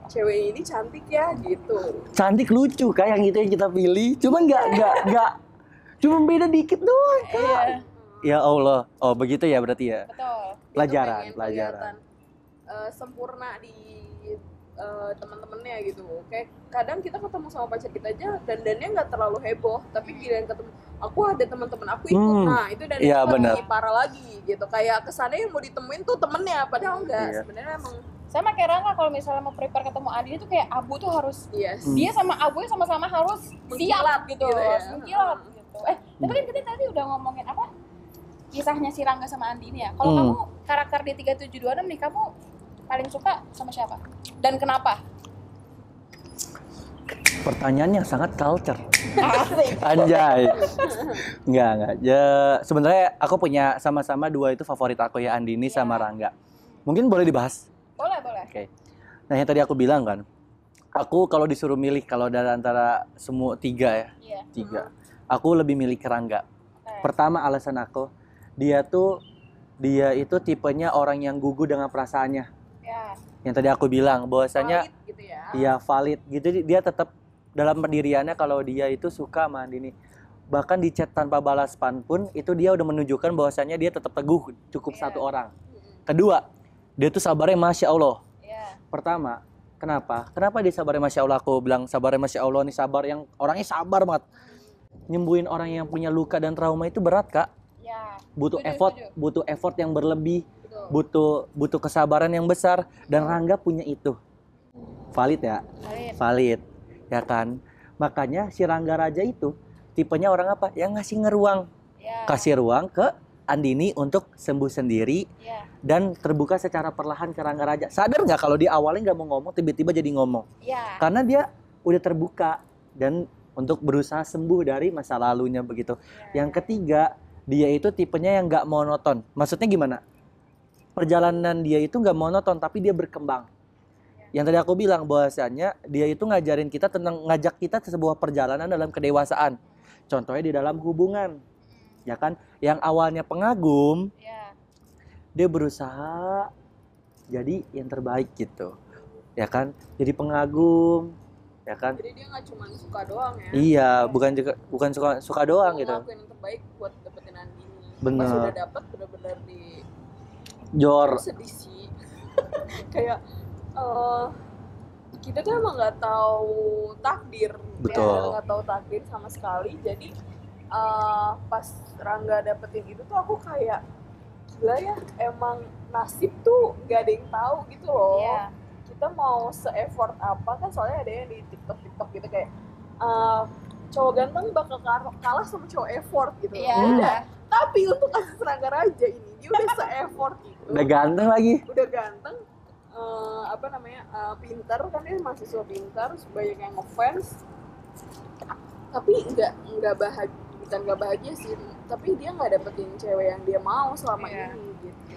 cewek ini cantik ya gitu. Cantik lucu kan yang itu yang kita pilih. Cuman nggak cuma beda dikit doang kan. Ya Allah. Oh begitu ya berarti ya. Betul. Pelajaran. Sempurna di teman-temannya gitu. Kayak kadang kita ketemu sama pacar kita aja dandannya nggak terlalu heboh, tapi giliran ketemu aku ada teman-teman aku ikut, nah itu dandannya lebih parah lagi gitu. Kayak kesannya yang mau ditemuin tuh temennya, padahal enggak. Sebenarnya emang sama kayak Rangga kalau misalnya mau prepare ketemu Adi itu kayak Abu tuh harus dia sama Abu sama-sama harus siap gitu, mengkilat gitu. Tapi kan kita tadi udah ngomongin apa kisahnya si Rangga sama Andi ini ya. Kalau kamu karakter di 3726 nih, kamu paling suka sama siapa dan kenapa? Pertanyaan yang sangat culture. Anjay. Enggak. Ya, sebenarnya aku punya sama-sama dua itu favorit aku ya, Andini sama Rangga. Mungkin boleh dibahas? Boleh. Oke. Nah, yang tadi aku bilang kan, aku kalau disuruh milih kalau dari antara semua tiga, aku lebih milih ke Rangga. Pertama alasan aku, dia tuh dia itu tipenya orang yang gugup dengan perasaannya. Ya. Yang tadi aku bilang bahwasanya Valid gitu ya. iya valid gitu, dia tetap dalam pendiriannya kalau dia itu suka sama Andini. Bahkan di chat tanpa balas span pun itu dia udah menunjukkan bahwasanya dia tetap teguh cukup satu orang. Kedua, dia tuh sabarnya Masya Allah. Ya. Pertama, kenapa dia sabarnya Masya Allah? Aku bilang sabarnya Masya Allah nih, sabar yang orangnya sabar banget. Nyembuhin orang yang punya luka dan trauma itu berat, Kak. Ya. Butuh Setuju. butuh effort yang berlebih, Betul. butuh kesabaran yang besar, dan Rangga punya itu. Valid ya? Valid. Ya kan? Makanya si Rangga Raja itu tipenya orang apa? Yang ngasih ngeruang. Ya. Kasih ruang ke Andini untuk sembuh sendiri Ya. dan terbuka secara perlahan ke Rangga Raja. Sadar nggak kalau dia awalnya nggak mau ngomong, tiba-tiba jadi ngomong? Ya. Karena dia udah terbuka dan untuk berusaha sembuh dari masa lalunya begitu. Yang ketiga, dia itu tipenya yang nggak monoton. Maksudnya gimana? Perjalanan dia itu nggak monoton, tapi dia berkembang. Yang tadi aku bilang bahwasannya dia itu ngajarin kita tentang ngajak kita ke sebuah perjalanan dalam kedewasaan. Contohnya di dalam hubungan, ya kan? Yang awalnya pengagum, Ya. dia berusaha jadi yang terbaik gitu, ya kan? Jadi pengagum, ya kan? Jadi dia nggak cuma suka doang ya. Iya, bukan suka doang gitu. Ngelakuin yang terbaik buat dapetin Andini. Bener. Pas udah dapet bener-bener di Jor, sedih sih. Kayak kita tuh emang nggak tahu takdir. Betul. Nggak tahu takdir sama sekali. Jadi pas Rangga dapetin itu tuh aku kayak gila ya, emang nasib tuh gak ada yang tahu gitu loh. Iya. Kita mau se-effort apa kan, soalnya ada yang di TikTok gitu kayak cowok ganteng bakal kalah sama cowok effort gitu. Iya. Udah. Tapi untuk kasus Rangga Raja ini dia udah se-effort gitu. udah ganteng lagi. Udah ganteng, pintar kan, dia mahasiswa pintar, banyak yang ngefans. Tapi nggak bahagia, bukan nggak bahagia sih, tapi dia nggak dapetin cewek yang dia mau selama Iya. ini gitu.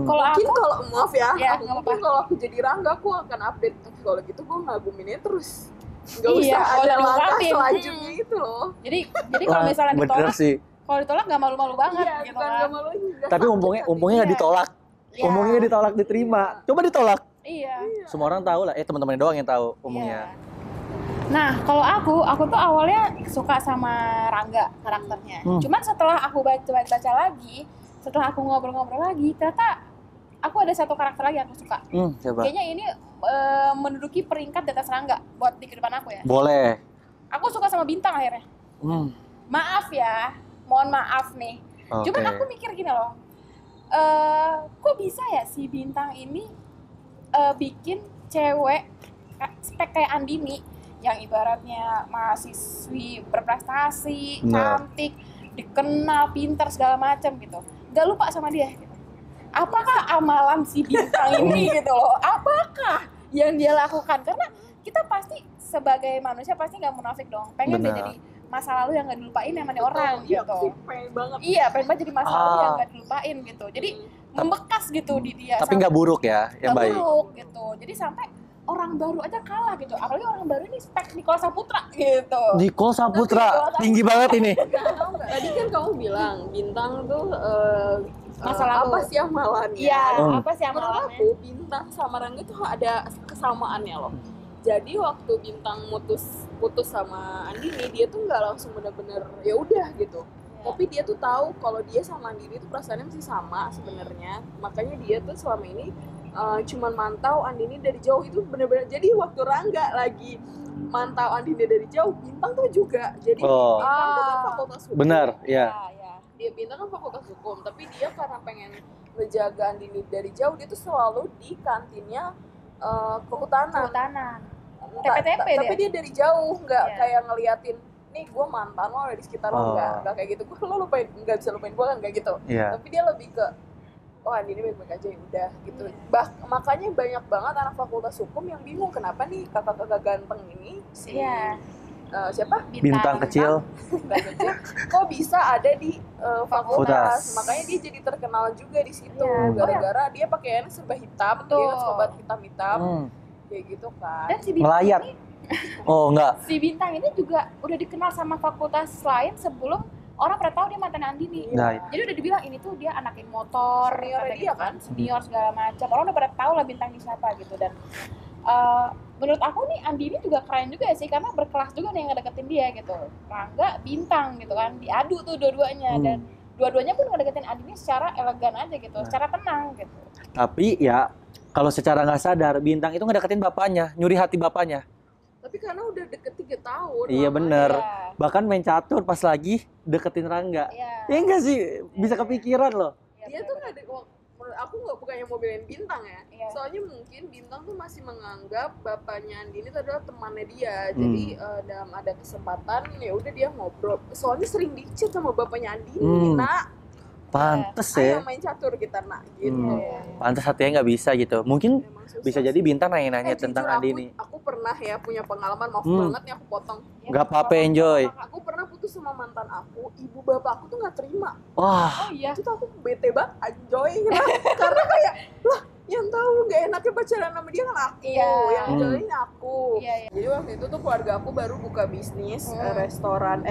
Kalau Mungkin aku kalau maaf ya, Ya, aku nggak mungkin apa-apa. kalau aku jadi Rangga aku akan update. Kalau gitu gue ngaguminnya terus. Nggak Iya, usah kalau ada langkah diungkapin. selanjutnya itu loh. jadi kalau misalnya bener ditolak, sih. kalau ditolak nggak malu-malu banget Iya, gitu bukan kan. nggak malu juga. Tapi umpungnya nggak Iya. ditolak. Iya. Umpungnya nggak ditolak, diterima. Coba ditolak. Iya. Semua orang tahu lah. Teman-temannya doang yang tahu Iya. umpungnya. Nah, kalau aku tuh awalnya suka sama Rangga karakternya. Cuman setelah aku baca lagi, setelah aku ngobrol-ngobrol lagi, ternyata aku ada satu karakter lagi yang aku suka. Coba. Kayaknya ini menduduki peringkat di atas Rangga buat di kehidupan aku ya. Boleh. Aku suka sama Bintang akhirnya. Maaf ya, mohon maaf nih. Oke. Cuman aku mikir gini loh, kok bisa ya si Bintang ini bikin cewek spek kayak Andini yang ibaratnya mahasiswi berprestasi, Benar. cantik, dikenal, pintar segala macam gitu, gak lupa sama dia gitu. Apakah amalan si Bintang ini gitu loh? Apakah yang dia lakukan? Karena kita pasti sebagai manusia pasti nggak munafik dong, pengen dia Benar. jadi masa lalu yang nggak dilupain sama nih orang Iya, gitu. aku sih pengen banget. Iya, pengen banget jadi masa lalu yang Ah. nggak dilupain gitu. Jadi membekas gitu di dia. Tapi nggak buruk ya, yang nggak baik. buruk gitu. Jadi sampai orang baru aja kalah gitu. Apalagi orang baru ini spek Nicholas Saputra gitu. Niko Saputra, tinggi banget ini. Tadi kan kamu bilang Bintang tuh Masa lalu. apa sih amalannya? Iya, apa sih Menurut amalannya? aku Bintang sama Rangga tuh ada kesamaannya loh. Jadi waktu Bintang putus sama Andini, dia tuh nggak langsung bener-bener ya udah gitu. Tapi dia tuh tahu kalau dia sama Andini tuh perasaannya masih sama sebenarnya. Makanya dia tuh selama ini cuman mantau Andini dari jauh, itu bener-bener. Jadi waktu Rangga lagi mantau Andini dari jauh, Bintang tuh juga. Jadi Oh. Bintang tuh kan fakultas hukum. Benar, ya. Ya. Dia Bintang kan fakultas hukum, tapi dia karena pengen menjaga Andini dari jauh, dia tuh selalu di kantinnya kehutanan. Kehutanan. Entah- TPTP tapi dia dari jauh, nggak Iya. kayak ngeliatin nih gue mantan lo ada di sekitar lo, nggak kayak gitu. Gue lo lupain, nggak bisa lupain gue kan, kayak gitu. Iya. Tapi dia lebih ke oh Andini baik-baik aja, ya udah gitu. Makanya banyak banget anak fakultas hukum yang bingung kenapa nih kakak-kakak ganteng ini si Iya. siapa Bintang kecil. Bintang kecil kok bisa ada di Fakultas. fakultas. Makanya dia jadi terkenal juga di situ Iya. gara-gara dia pakaiannya serba hitam, dia Betul. kan sobat hitam-hitam kayak gitu kan. Dan si Bintang Melayat. ini, Oh, enggak. si Bintang ini juga udah dikenal sama fakultas lain sebelum orang pada tahu dia mantan Andini. Nah, Jadi udah dibilang ini tuh dia anakin motor, Senior kata dia gitu kan? senior segala macam. Orang udah pada tahu lah bintang ini siapa gitu. Dan menurut aku nih Andini juga keren juga sih karena berkelas juga nih yang ngedeketin dia gitu. Rangga bintang gitu kan, diadu tuh dua-duanya dan dua-duanya pun ngedeketin Andini secara elegan aja gitu, secara tenang gitu. tapi ya kalau secara nggak sadar Bintang itu ngedeketin bapaknya, nyuri hati bapaknya. Tapi karena udah deket 3 tahun. Iya lamanya. bener. Iya. Bahkan main catur pas lagi deketin Rangga. Iya. Ya enggak sih, bisa kepikiran loh. Dia tuh nggak menurut aku nggak bukannya mau belain Bintang ya. Iya. Soalnya mungkin Bintang tuh masih menganggap bapaknya Andini itu adalah temannya dia. Jadi dalam ada kesempatan ya udah dia ngobrol. Soalnya sering di-chat sama bapaknya Andini, Nak. Pantes Ayo ya. main catur kita, Nak. Gitu. Pantes hatinya nggak bisa gitu. Mungkin Emang susah bisa sih. jadi Bintang nanya-nanya Jujur, tentang aku- Andini. Aku pernah ya punya pengalaman, maaf banget nih aku potong. Nggak apa-apa, enjoy. Aku pernah putus sama mantan aku, ibu bapak aku tuh nggak terima. Wah, Oh iya. Itu tuh aku bete banget, enjoy karena kayak lah yang tahu gak enaknya pacaran sama dia kan aku, Iya. yang jalanin aku. Iya, iya. Jadi waktu itu tuh keluarga aku baru buka bisnis restoran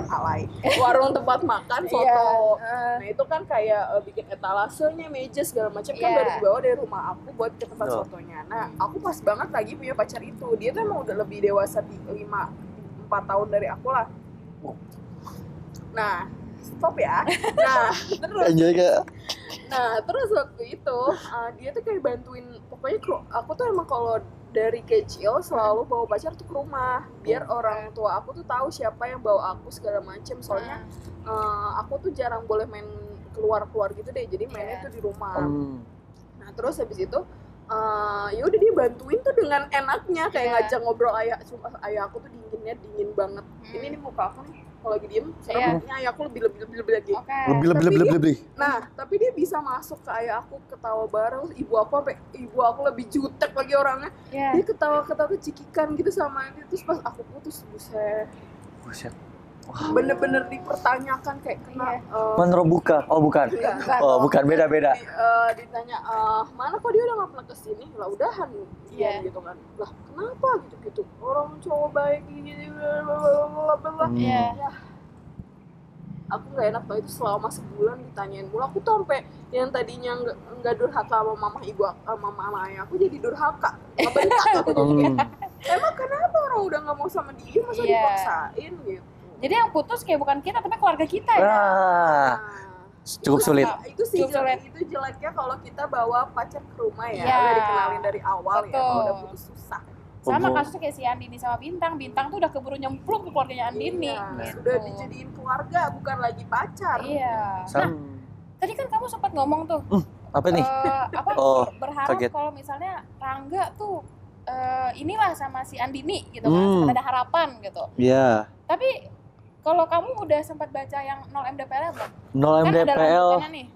alay, warung tempat makan soto. Nah itu kan kayak bikin etalasenya, meja segala macam kan Iya. baru dibawa dari rumah aku buat ke tempat Betul. sotonya. Nah aku pas banget lagi punya pacar itu, dia tuh emang udah lebih dewasa 4 tahun dari aku lah. Nah stop ya. Nah terus enjoy gak? Nah, terus waktu itu dia tuh kayak bantuin, pokoknya aku tuh emang kalau dari kecil selalu bawa pacar tuh ke rumah, biar orang tua aku tuh tahu siapa yang bawa aku segala macem. Soalnya aku tuh jarang boleh main keluar-keluar gitu deh, jadi mainnya tuh di rumah. Nah, terus habis itu ya udah dia bantuin tuh dengan enaknya kayak ngajak ngobrol. Ayah aku tuh dingin banget. Ini muka aku nih kalau lagi diem, sekarang ayah aku lebih lagi. Oke. Lebih. Nah, tapi dia bisa masuk ke ayah aku, ketawa bareng. Ibu aku lebih jutek lagi orangnya. Iya. Dia ketawa cekikan gitu sama dia. Terus pas aku putus, buset. Bener-bener dipertanyakan kayak kena Menerobuka. Oh bukan. enggak. Oh bukan, beda-beda. Ditanya mana kok dia udah nggak pernah kesini, lah udahan Iya. gitu kan. Lah kenapa gitu orang cowok baik gitu blablabla. Iya. Ya, aku nggak enak tau itu selama sebulan ditanyain mulu. Aku tuh sampai yang tadinya nggak durhaka sama mama ayah aku jadi durhaka, ngebentak aku jadi. Emang kenapa orang udah nggak mau sama dia masa Iya. dipaksain gitu. Jadi yang putus kayak bukan kita tapi keluarga kita ya. Ah, cukup sulit. Itu sih Cukup sulit. itu jeleknya kalau kita bawa pacar ke rumah ya, Iya. udah dikenalin dari awal ya, kalau udah Betul. putus susah. Sama kasusnya kayak si Andini sama Bintang. Bintang tuh udah keburu nyemplung ke keluarganya Andini. Iya, Gitu. sudah dijadiin keluarga bukan lagi pacar. Iya. Nah, Sam, tadi kan kamu sempat ngomong tuh apa nih? apa Oh, berharap kaget. kalau misalnya Rangga tuh inilah sama si Andini gitu kan, sempat ada harapan gitu. Iya. Tapi kalau kamu udah sempat baca yang 0 MDPL belum? 0 Kan ada MDPL lanjutannya nih.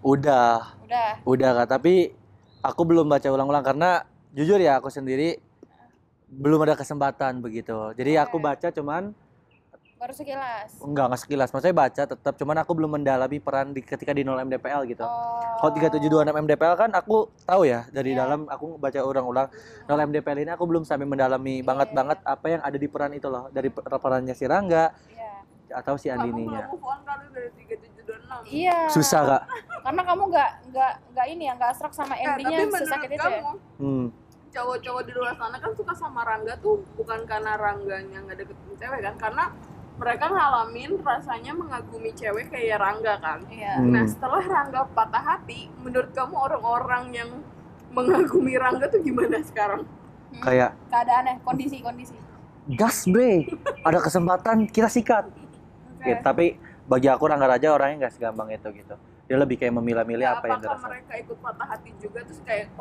udah Kak, tapi aku belum baca ulang-ulang karena jujur ya aku sendiri belum ada kesempatan begitu. Jadi aku baca cuman Baru sekilas. enggak sekilas, maksudnya baca tetap cuman aku belum mendalami peran ketika di 0 MDPL gitu. Kalau 3726 MDPL kan aku tahu ya dari dalam aku baca ulang-ulang. 0 MDPL ini aku belum sampai mendalami banget apa yang ada di peran itu loh, dari perannya si Rangga atau si Andininya. Kamu move on kali dari 3726. Iya. Susah Kak. Karena kamu nggak ini ya, nggak struck sama endingnya Tapi sesakit menurut itu ya. kamu, cowok-cowok di luar sana kan suka sama Rangga tuh bukan karena Rangganya nggak deketin cewek kan, karena mereka ngalamin rasanya mengagumi cewek kayak Rangga kan. Iya. Nah setelah Rangga patah hati, menurut kamu orang-orang yang mengagumi Rangga tuh gimana sekarang? Kayak Keadaannya, kondisi. gas bre, ada kesempatan kita sikat. Gitu. Tapi bagi aku Rangga Raja orangnya nggak segampang itu gitu. Dia lebih kayak memilah-milih apa yang apakah dirasa. mereka ikut patah hati juga terus kayak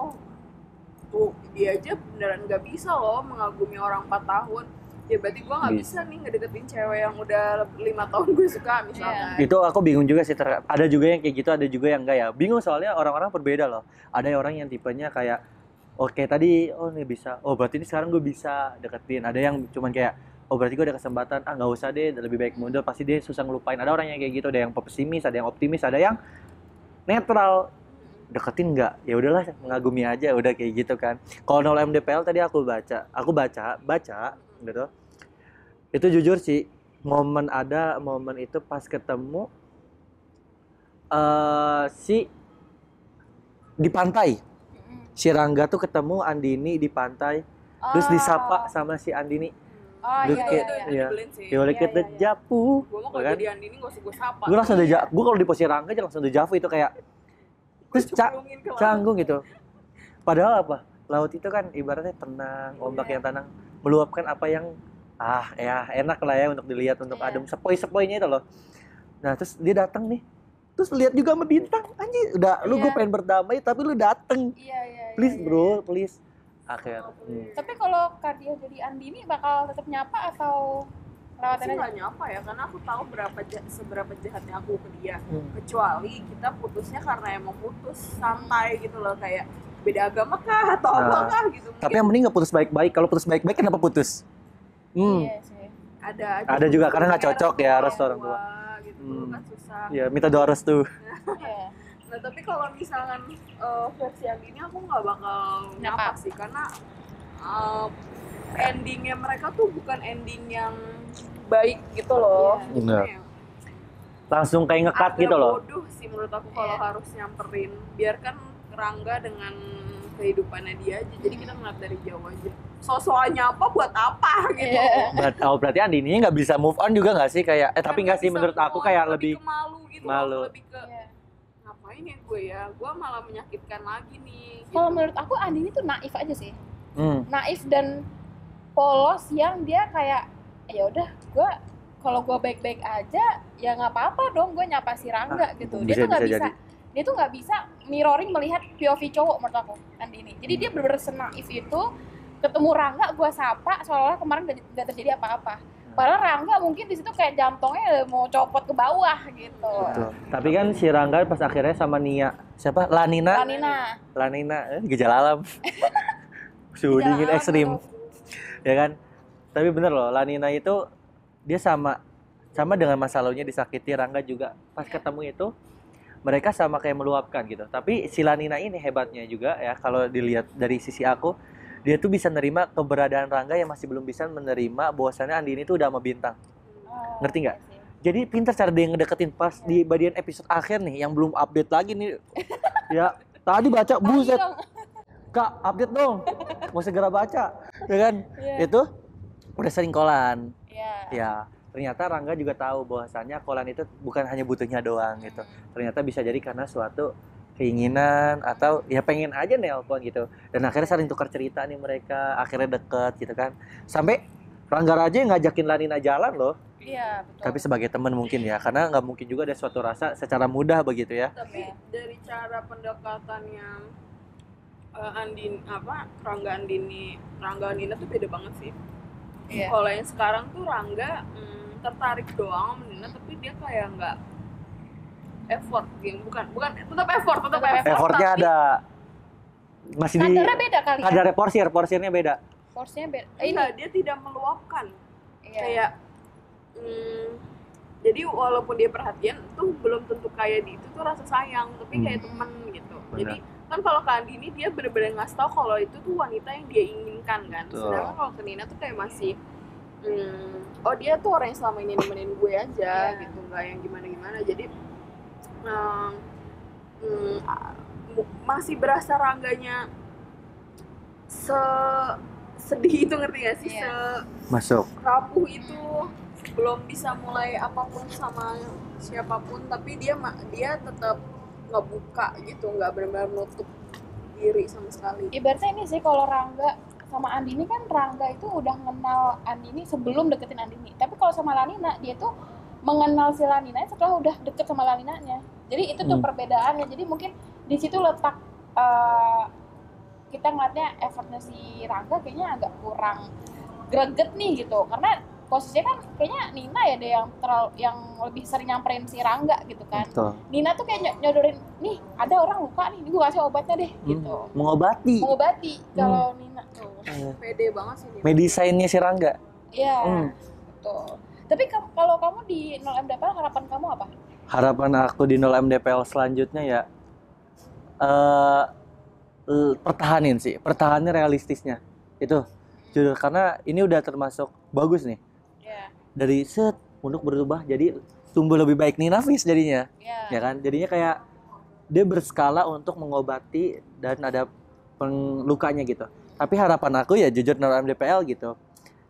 tuh dia aja beneran nggak bisa loh mengagumi orang 4 tahun. Ya berarti gue nggak bisa nih ngedeketin cewek yang udah 5 tahun gue suka misalnya. Itu aku bingung juga sih. Ada juga yang kayak gitu, ada juga yang enggak ya. Bingung soalnya orang-orang berbeda loh. Ada orang yang tipenya kayak oke tadi nih bisa. Oh berarti ini sekarang gue bisa deketin. Ada yang cuman kayak oh berarti gue ada kesempatan. Nggak usah deh, lebih baik mundur. Pasti dia susah ngelupain. Ada orang yang kayak gitu. Ada yang pesimis, ada yang optimis, ada yang netral. Deketin nggak? Ya udahlah mengagumi aja. Udah kayak gitu kan. Kalau 0 MDPL tadi aku baca gitu. Itu jujur sih, momen itu pas ketemu si di pantai. Si Rangga tuh ketemu Andini di pantai, terus disapa sama si Andini. Oh Terus iya kayak, iya. Yang iya. nyebelin sih. Ya oleh kita japu, Gue mau kalau kan? jadi Andini gak usah gue sapa. Gue langsung gue kalau di posisi Rangga aja langsung dejavu itu kayak terus Cemplungin ke laut. canggung gitu. Padahal apa? Laut itu kan ibaratnya tenang, ombak yang tenang, meluapkan apa yang ya enak lah ya untuk dilihat, untuk Iya. adem sepoi-sepoinya itu loh. Nah terus dia datang nih, terus lihat juga sama bintang, anjir udah lu gue Iya. pengen berdamai tapi lu dateng, Iya iya. please iya, bro, iya. please. Akhir. Tapi kalau Kardia jadi Andini bakal tetap nyapa atau lewatin Sih aja? nggak nyapa ya, karena aku tahu seberapa jahatnya aku ke dia. Hmm. Kecuali kita putusnya karena emang putus santai gitu loh, kayak beda agama kah atau Nah, apa kah gitu. Tapi yang mending nggak putus baik-baik. Kalau putus baik-baik kenapa putus? Iya sih. ada juga, karena nggak cocok ya, orang restu orang tua. gitu Hmm. kan susah. Ya minta doa restu. Iya. Nah tapi kalau misalkan versi yang ini aku nggak bakal nyapa sih, karena endingnya mereka tuh bukan ending yang baik gitu loh. Iya. Gimana Bener. ya? Langsung kayak ngekat Agak gitu loh. bodoh sih menurut aku kalau Iya. harus nyamperin. Biarkan Rangga dengan kehidupannya dia aja, jadi kita ngeliat dari jauh aja. So-soalnya apa buat apa gitu. Iya. Berarti Andininya nggak bisa move on juga nggak sih kayak? Tapi nggak sih, bisa menurut aku move on, kayak lebih ke malu gitu malu. loh, lebih ke Iya. ngapain ya gue ya, gue malah menyakitkan lagi nih gitu. Kalau menurut aku Andini tuh naif aja sih. Naif dan polos yang dia kayak ya udah gue kalau gue baik-baik aja ya nggak apa-apa dong gue nyapa si Rangga gitu. Dia bisa- tuh nggak bisa bisa, jadi. dia tuh nggak bisa mirroring melihat POV cowok menurut aku Andini. Jadi dia bener-bener senaif itu, ketemu Rangga gue sapa seolah-olah kemarin nggak terjadi apa-apa. Padahal Rangga mungkin di situ kayak jantungnya mau copot ke bawah gitu. Betul. Tapi kan si Rangga pas akhirnya sama Nia, siapa? Lanina. Lanina. Gejala alam. Suhu Gejala dingin alam ekstrim. gitu. Ya kan? Tapi bener loh, Lanina itu dia sama dengan masa lalunya disakiti. Rangga juga pas ketemu itu mereka sama kayak meluapkan gitu. Tapi si Lanina ini hebatnya juga ya, kalau dilihat dari sisi aku, dia tuh bisa nerima keberadaan Rangga yang masih belum bisa menerima bahwasannya Andini tuh udah sama Bintang. Oh, Ngerti nggak? iya sih. Jadi pintar cara dia ngedeketin pas di bagian episode akhir nih yang belum update lagi nih. Ya, tadi baca buset. Dong. Kak, update dong. Mau segera baca. Ya kan? Iya. Itu udah sering kolan. Iya. Ya, ternyata Rangga juga tahu bahwasannya kolan itu bukan hanya butuhnya doang gitu. Ternyata bisa jadi karena suatu keinginan atau ya pengen aja nelpon gitu. Dan akhirnya saling tukar cerita nih mereka, akhirnya deket gitu kan. Sampai Rangga Raja ngajakin Lanina jalan loh. Iya, betul. Tapi sebagai teman mungkin ya, karena nggak mungkin juga ada suatu rasa secara mudah begitu ya. Tapi Iya. dari cara pendekatannya Rangga Andina tuh beda banget sih. Iya. Kalau yang sekarang tuh Rangga tertarik doang sama Nina, tapi dia kayak nggak effort gitu. Bukan tetap effort. Effortnya tapi ada, masih di Kadarnya beda kali ya. kadar porsirnya beda. Porsinya beda. enggak, dia tidak meluapkan. Iya. Kayak jadi walaupun dia perhatian tuh belum tentu kayak di itu tuh rasa sayang, tapi kayak temen gitu. Benar. Jadi kan kalau ke Andini dia bener-bener ngasih tahu kalau itu tuh wanita yang dia inginkan kan. Betul. Sedangkan kalau ke Nina tuh kayak masih oh dia tuh orang yang selama ini nemenin gue aja Iya. gitu, nggak yang gimana-gimana. Jadi masih berasa Rangganya sedih itu, ngerti gak sih? Iya. Masuk. Rapuh itu, belum bisa mulai apapun sama siapapun, tapi dia tetap ngebuka gitu, nggak benar-benar nutup diri sama sekali. Ibaratnya ini sih kalau Rangga sama Andini kan Rangga itu udah kenal Andini sebelum deketin Andini. Tapi kalau sama Lanina dia tuh mengenal si Lanina setelah udah deket sama Laninanya. Jadi itu tuh perbedaannya. Jadi mungkin di situ letak kita ngeliatnya effortnya si Rangga kayaknya agak kurang greget nih gitu. Karena posisinya kan kayaknya Nina ya deh yang lebih sering nyamperin si Rangga gitu kan. Betul. Nina tuh kayak nyodorin, nih ada orang luka nih, gue kasih obatnya deh gitu. Mengobati. Mengobati kalau Nina tuh. Pede banget sih dia. Medisainnya si Rangga. Iya, betul. Tapi kalau kamu di 0MDPL harapan kamu apa? Harapan aku di 0MDPL selanjutnya ya pertahanin realistisnya. Itu jujur, karena ini udah termasuk bagus nih. Iya. Dari untuk berubah jadi tumbuh lebih baik nih Nafis jadinya. Ya kan? Jadinya kayak dia berskala untuk mengobati dan ada lukanya gitu. Tapi harapan aku ya jujur non MDPL gitu.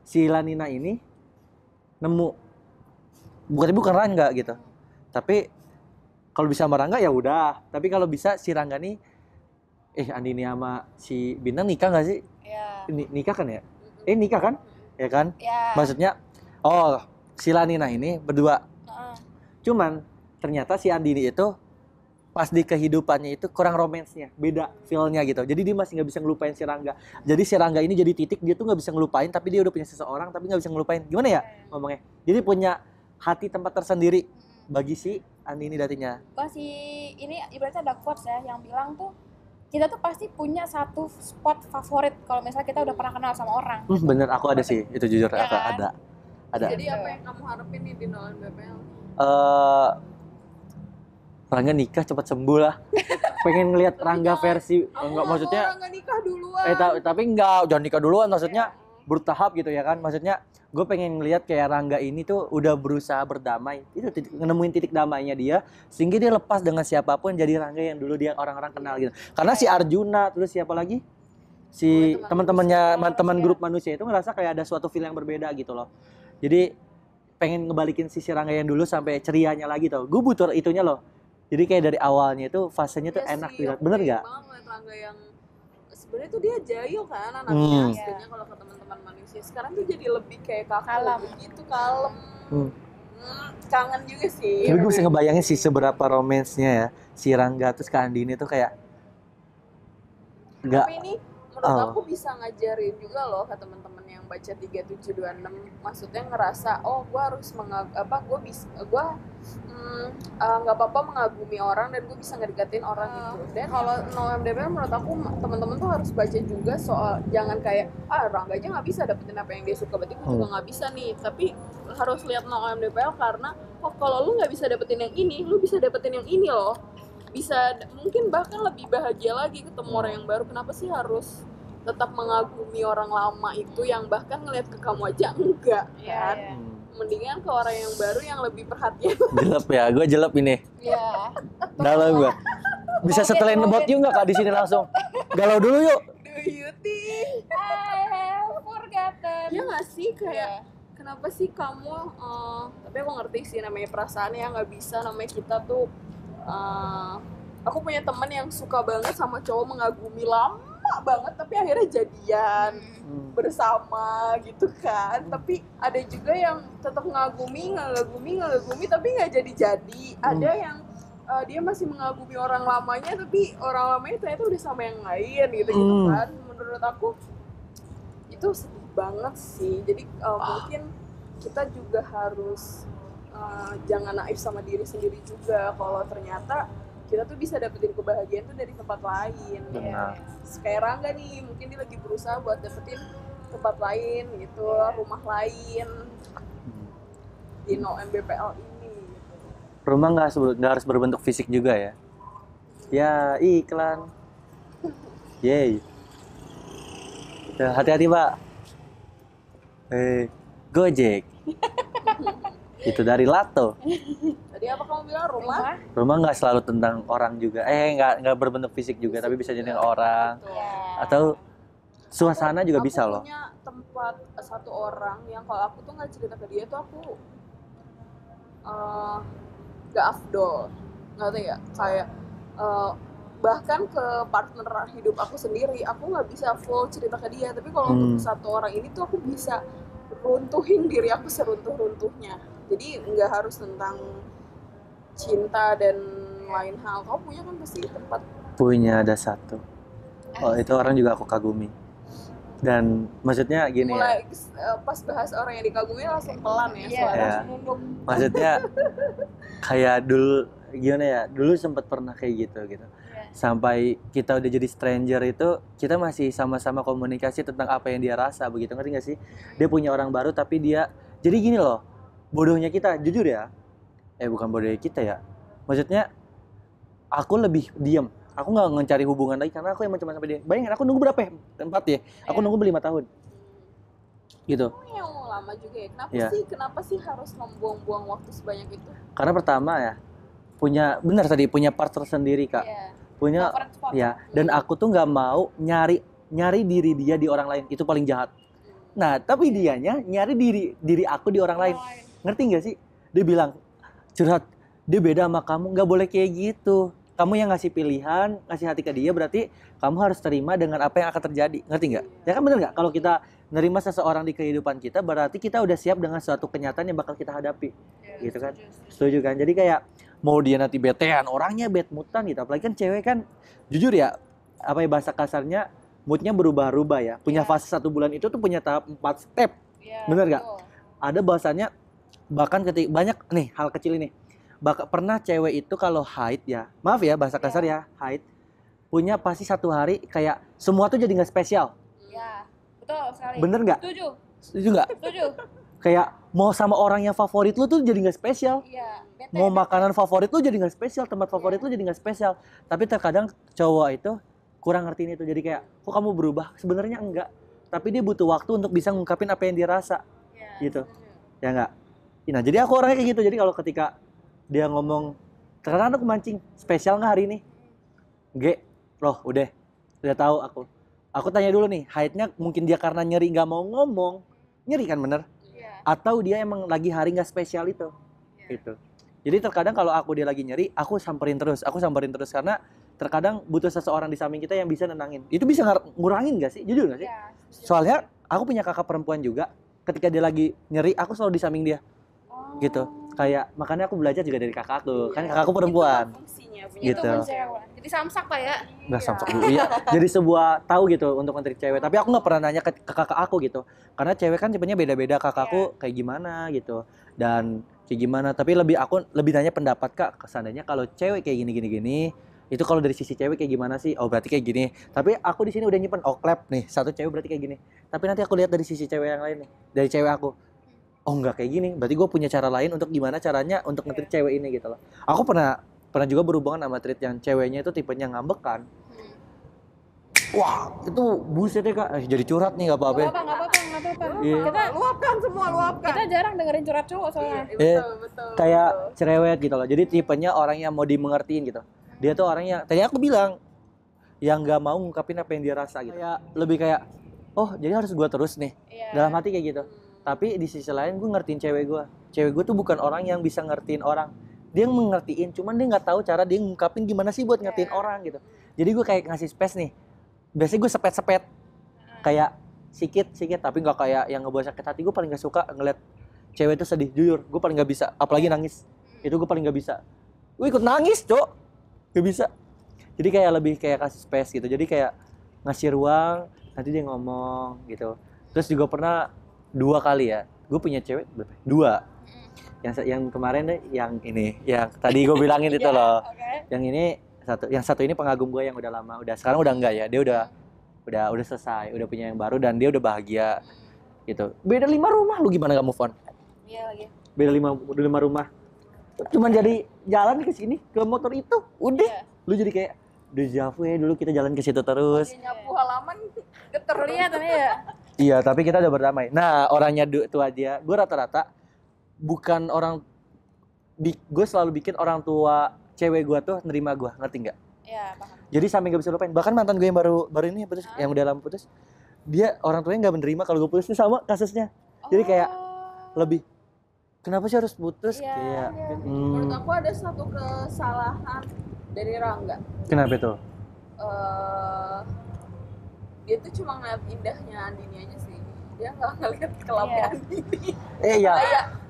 Si Lanina ini nemu bukan Rangga gitu. Tapi kalau bisa sama Rangga ya udah. Tapi kalau bisa si Rangga nih Andini sama si Bintang nikah nggak sih? Iya. Nikah kan ya? Nikah kan? Ya kan? Iya. Maksudnya si Lanina ini berdua. Cuman ternyata si Andini itu pas di kehidupannya itu kurang romansnya, beda feel-nya gitu. Jadi dia masih nggak bisa ngelupain si Rangga. Jadi si Rangga ini jadi titik dia tuh nggak bisa ngelupain, tapi dia udah punya seseorang tapi nggak bisa ngelupain. Gimana ya ngomongnya? Jadi punya hati tempat tersendiri bagi si Andini datinya. Masih ini ibaratnya ada quotes ya yang bilang tuh kita tuh pasti punya satu spot favorit kalau misalnya kita udah pernah kenal sama orang. Bener, aku ada sih, itu jujur Ya aku kan? ada. Jadi apa yang kamu harapin nih di non MDPL? Rangga nikah cepat sembuh lah. Pengen ngelihat Rangga versi enggak maksudnya Rangga nikah duluan. tapi enggak jangan nikah duluan maksudnya bertahap gitu ya kan. Maksudnya gue pengen ngelihat kayak Rangga ini tuh udah berusaha berdamai. Itu nemuin titik damainya dia sehingga dia lepas dengan siapapun jadi Rangga yang dulu dia orang-orang kenal gitu. Karena si Arjuna terus siapa lagi? Si teman-temannya teman grup manusia itu ngerasa kayak ada suatu feel yang berbeda gitu loh. Jadi pengen ngebalikin si Rangga yang dulu sampai cerianya lagi tau. Gue butuh itunya loh. Jadi kayak dari awalnya itu fasenya tuh enak gitu. Bener nggak? Rangga yang sebenarnya tuh dia jahil kan anaknya. Aslinya kalau ke teman-teman manusia sekarang tuh jadi lebih kayak kaku begitu kalem. Kangen juga sih. Tapi gue bisa ngebayangin sih seberapa romansnya ya si Rangga terus ke Andini tuh kayak Tapi ini menurut aku bisa ngajarin juga loh ke teman-teman yang baca 3726, maksudnya ngerasa gue harus nggak apa-apa mengagumi orang dan gue bisa ngedeketin orang gitu. Dan kalau no MDPL menurut aku teman-teman tuh harus baca juga soal jangan kayak Rangga aja nggak bisa dapetin apa yang dia suka, berarti gue juga nggak bisa nih. Tapi harus lihat no MDPL karena kalau lu nggak bisa dapetin yang ini, lu bisa dapetin yang ini loh. Bisa mungkin bahkan lebih bahagia lagi ketemu orang yang baru. Kenapa sih harus tetap mengagumi orang lama itu yang bahkan ngeliat ke kamu aja enggak kan? Mendingan ke orang yang baru yang lebih perhatian. Jelek ya, gue jelek ini. Iya. Dalam gue. Bisa setelin about you nggak kak di sini langsung? Galau dulu yuk. Do you think? I have forgotten. Ya nggak sih kayak kenapa sih kamu? Tapi aku ngerti sih namanya perasaan ya nggak bisa namanya kita tuh. Aku punya teman yang suka banget sama cowok mengagumi lama banget tapi akhirnya jadian bersama gitu kan. Tapi ada juga yang tetap ngagumi tapi nggak jadi. Ada yang dia masih mengagumi orang lamanya tapi orang lamanya ternyata udah sama yang lain gitu kan. Menurut aku itu sedih banget sih. Jadi mungkin kita juga harus jangan naif sama diri sendiri juga kalau ternyata kita tuh bisa dapetin kebahagiaan tuh dari tempat lain. Benar. Kayak Rangga nih, mungkin dia lagi berusaha buat dapetin tempat lain gitu, rumah lain di no MBPL ini gitu. Rumah nggak harus berbentuk fisik juga ya. Ya iklan. Yeay. Hati-hati Pak. Gojek. Itu dari Lato. Tadi apa kamu bilang rumah? Rumah nggak selalu tentang orang juga. Nggak berbentuk fisik juga, tapi bisa jadi orang. Atau suasana juga bisa loh. Aku punya tempat satu orang yang kalau aku tuh nggak cerita ke dia tuh aku nggak afdol, nggak tahu ya. Kayak bahkan ke partner hidup aku sendiri, aku nggak bisa full cerita ke dia. Tapi kalau untuk satu orang ini tuh aku bisa runtuhin diri aku seruntuh-runtuhnya. Jadi nggak harus tentang cinta dan lain hal. Kamu punya kan pasti tempat? Punya, ada satu. Itu orang juga aku kagumi. Dan maksudnya gini mulai, pas bahas orang yang dikagumi langsung pelan ya, suara langsung nunduk. Maksudnya kayak dulu gimana ya? Dulu sempat pernah kayak gitu. Sampai kita udah jadi stranger itu kita masih sama-sama komunikasi tentang apa yang dia rasa, begitu, ngerti nggak sih? Dia punya orang baru tapi dia jadi gini loh. Bodohnya kita, jujur ya. Bukan bodohnya kita ya. Maksudnya aku lebih diam. Aku nggak mencari hubungan lagi karena aku emang cuma sampai dia. Bayangin aku nunggu berapa ya? 4 ya? Aku nunggu 5 tahun. Gitu. lama juga ya. Iya. Kenapa sih harus membuang-buang waktu sebanyak itu? Karena pertama ya, benar tadi punya part tersendiri Kak. Iya. Punya Favorite spot. ya, dan aku tuh nggak mau nyari diri dia di orang lain, itu paling jahat. Nah, tapi dianya nyari diri aku di orang lain. Ngerti nggak sih? Dia bilang curhat, dia beda sama kamu, nggak boleh kayak gitu. Kamu yang ngasih pilihan, ngasih hati ke dia, berarti kamu harus terima dengan apa yang akan terjadi. Ngerti nggak? Ya kan bener nggak? Kalau kita nerima seseorang di kehidupan kita, berarti kita udah siap dengan suatu kenyataan yang bakal kita hadapi. Gitu kan? Setuju kan? Jadi kayak mau dia nanti betean, orangnya bad moodan gitu. Apalagi kan cewek kan, jujur ya, apa ya bahasa kasarnya, moodnya berubah-ubah ya. Punya fase 1 bulan itu tuh punya tahap 4 step. Bener nggak? Ada bahasanya, bahkan ketika banyak nih hal kecil ini. Pernah cewek itu kalau haid ya, maaf ya bahasa kasar ya, haid, punya pasti 1 hari kayak semua tuh jadi nggak spesial. Iya, betul sekali. Bener nggak? Setuju. Setuju nggak? Setuju. Kayak mau sama orang yang favorit lu tuh jadi nggak spesial. Iya. Bete, Mau makanan favorit lu jadi nggak spesial, tempat favorit lu jadi nggak spesial. Tapi terkadang cowok itu kurang ngertiin itu. Jadi kayak, kok kamu berubah? Sebenarnya enggak. Tapi dia butuh waktu untuk bisa ngungkapin apa yang dia rasa. Iya, Gitu. setuju. Ya enggak? Nah, jadi aku orangnya kayak gitu. Jadi kalau ketika dia ngomong, terkadang aku mancing, spesial nggak hari ini? Nggak. Loh, udah tahu aku. Aku tanya dulu nih, haidnya mungkin dia karena nyeri nggak mau ngomong. Nyeri kan bener? Iya. Atau dia emang lagi hari nggak spesial itu. Gitu. Jadi terkadang kalau dia lagi nyeri, aku samperin terus karena terkadang butuh seseorang di samping kita yang bisa nenangin. Itu bisa ngurangin nggak sih? Jujur nggak sih? Iya. Soalnya aku punya kakak perempuan juga. Ketika dia lagi nyeri, aku selalu di samping dia. Gitu. Kayak makanya aku belajar juga dari kakakku. Kan kakakku perempuan. Itulah fungsinya punya Gitu. teman Cewek. cewek. Jadi samsak Pak ya. Nggak samsak dulu ya. Jadi sebuah tahu gitu untuk menteri cewek. Tapi aku nggak pernah nanya ke kakak aku gitu. Karena cewek kan tipenya beda-beda. Kakakku kayak gimana gitu. Dan kayak gimana. Tapi aku lebih nanya pendapat Kak. Seandainya kalau cewek kayak gini. Itu kalau dari sisi cewek kayak gimana sih? Oh berarti kayak gini. Tapi aku di sini udah nyimpen klep nih. Satu cewek berarti kayak gini. Tapi nanti aku lihat dari sisi cewek yang lain nih. Dari cewek aku. Oh enggak kayak gini. Berarti gue punya cara lain untuk gimana caranya untuk nge-treat cewek ini gitu loh. Aku pernah juga berhubungan sama treat yang ceweknya itu tipenya ngambekan. Wah, itu buset ya Kak. Jadi curhat nih enggak apa-apa. Nggak apa-apa. Iya. Kita Luapkan. kita jarang dengerin curhat cowok soalnya. Betul. Kayak cerewet gitu loh. Jadi tipenya orang yang mau dimengertiin gitu. Dia tuh orang yang tadi aku bilang yang nggak mau ngungkapin apa yang dia rasa gitu. Kayak lebih kayak oh jadi harus gua terus nih. Iya. Dalam hati kayak gitu. Tapi di sisi lain gue ngertiin cewek gue. Cewek gue tuh bukan orang yang bisa ngertiin orang. Dia mengertiin, cuman dia nggak tahu cara dia ngungkapin gimana sih buat ngertiin orang gitu. Jadi gue kayak ngasih space nih. Biasanya gue sepet-sepet. Kayak sikit, tapi nggak kayak yang ngebuat sakit hati. Gue paling nggak suka ngeliat cewek itu sedih. Jujur, gue paling nggak bisa. Apalagi nangis. Itu gue paling nggak bisa. Gue ikut nangis, Cok. Gak bisa. Jadi kayak lebih kayak kasih space gitu. Jadi kayak ngasih ruang, nanti dia ngomong gitu. Terus juga pernah 2 kali ya. Gue punya cewek berapa? 2. Yang kemarin deh, yang ini, yang tadi gue bilangin itu loh. Yang ini yang satu ini pengagum gue yang udah lama. Sekarang udah enggak ya. Dia udah selesai, udah punya yang baru dan dia udah bahagia gitu. Beda 5 rumah, lu gimana gak move on? Iya lagi. Beda 5 rumah. Cuman jadi jalan ke sini ke motor itu, udah. Lu jadi kayak deja vu ya, dulu kita jalan ke situ terus. Nyapu halaman geter Terlihat ya. Iya, tapi kita udah berdamai. Nah, orangnya tua dia, gue rata-rata bukan orang, gue selalu bikin orang tua cewek gue tuh nerima gue, ngerti nggak? Iya, paham. Jadi sampai nggak bisa lupain. Bahkan mantan gue yang baru ini putus, yang udah lama putus, dia orang tuanya nggak menerima kalau gue putus, ini sama kasusnya. Jadi kayak lebih, kenapa sih harus putus? Iya, Kayak, Menurut aku ada satu kesalahan dari Rangga. Kenapa itu? Dia tuh cuma ngeliat indahnya Andini aja sih. Dia nggak ngeliat kelamnya Andini. Iya.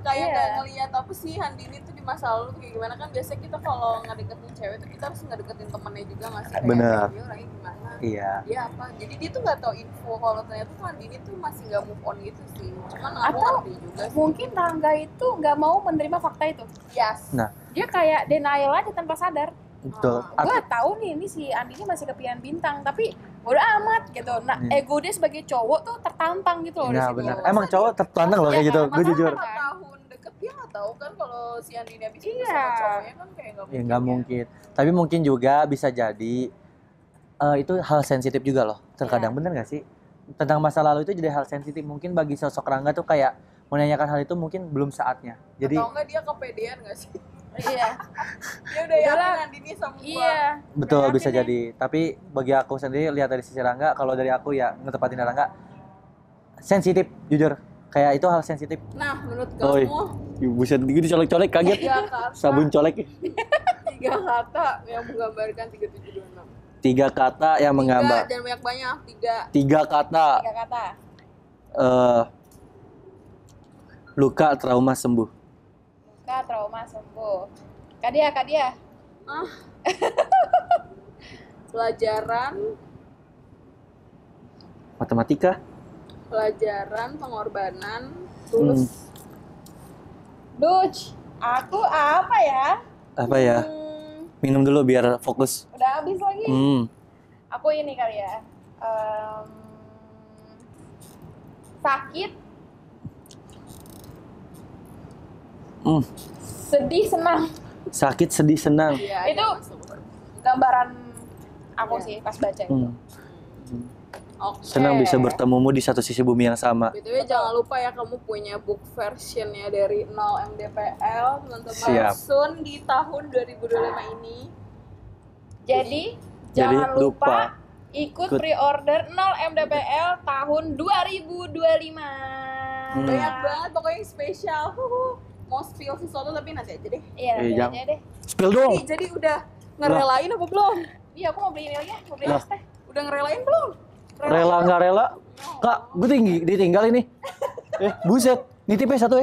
Kayak nggak ngeliat apa sih Andini tuh di masa lalu kayak gimana. Kan biasanya kita kalau ngedeketin cewek tuh kita harus ngedeketin temennya juga nggak sih? Kayak Bener. dia orangnya gimana? Iya. Dia apa? Jadi dia tuh nggak tahu info kalau ternyata tuh Andini tuh masih nggak move on gitu sih. Cuman aku Atau ngerti juga sih. mungkin Rangga itu nggak mau menerima fakta itu. Yes. Nah. Dia kayak denial aja tanpa sadar. Betul. Gue tahu nih ini si Andini masih kepian bintang, tapi udah amat gitu. Nah, ego dia sebagai cowok tuh tertampang gitu loh di Nah, situ. benar. Emang cowok tertantang loh kayak Iya, gitu. kan? Gue jujur. 4 tahun deket dia nggak tahu kan kalau si Andini habis itu Iya. sama cowoknya kan kayak nggak mungkin. Ya nggak mungkin. Tapi mungkin juga bisa jadi itu hal sensitif juga loh. Terkadang bener nggak sih? Tentang masa lalu itu jadi hal sensitif. Mungkin bagi sosok Rangga tuh kayak menanyakan hal itu mungkin belum saatnya. Jadi Atau enggak dia kepedean nggak sih? Iya. Dia udah yakin Andini sama gua. Iya. betul Yakin bisa deh. jadi. Tapi bagi aku sendiri lihat dari sisi Rangga, kalau dari aku ya ngetepatin Rangga sensitif jujur. Kayak itu hal sensitif. Nah, menurut Oi. kamu Buset gitu colek-colek kaget. 3 kata, Sabun colek. 3 kata yang menggambarkan 3726. 3 kata yang menggambar. Jangan banyak-banyak, 3. 3 kata. 3 kata. Luka trauma sembuh. Luka trauma sembuh. Kak dia. Pelajaran, Matematika. pengorbanan, tulus. Duch, aku apa ya? Apa ya? Minum dulu biar fokus. Udah habis lagi. Aku ini kali ya. Sakit, sedih, senang. Sakit, sedih, senang. Iya, Itu masuk. gambaran aku sih pas baca itu. Oke. Senang bisa bertemumu di satu sisi bumi yang sama. BTW jangan lupa ya kamu punya book versionnya dari 0 MDPL teman-teman. Siap. Soon di tahun 2025 ini. Jadi Jadi jangan lupa lupa ikut ikut. pre-order 0 MDPL tahun 2025. Banyak banget pokoknya yang spesial. Mau spill sesuatu tapi nanti aja deh. Iya, nanti jangan. aja deh. Spill dong. Jadi udah ngerelain apa belum? Iya, aku mau beli ini lagi, mau beli Lah. es teh. Udah ngerelain belum? Rela nggak rela? Kak, gue ditinggal ini. Buset, nitipnya satu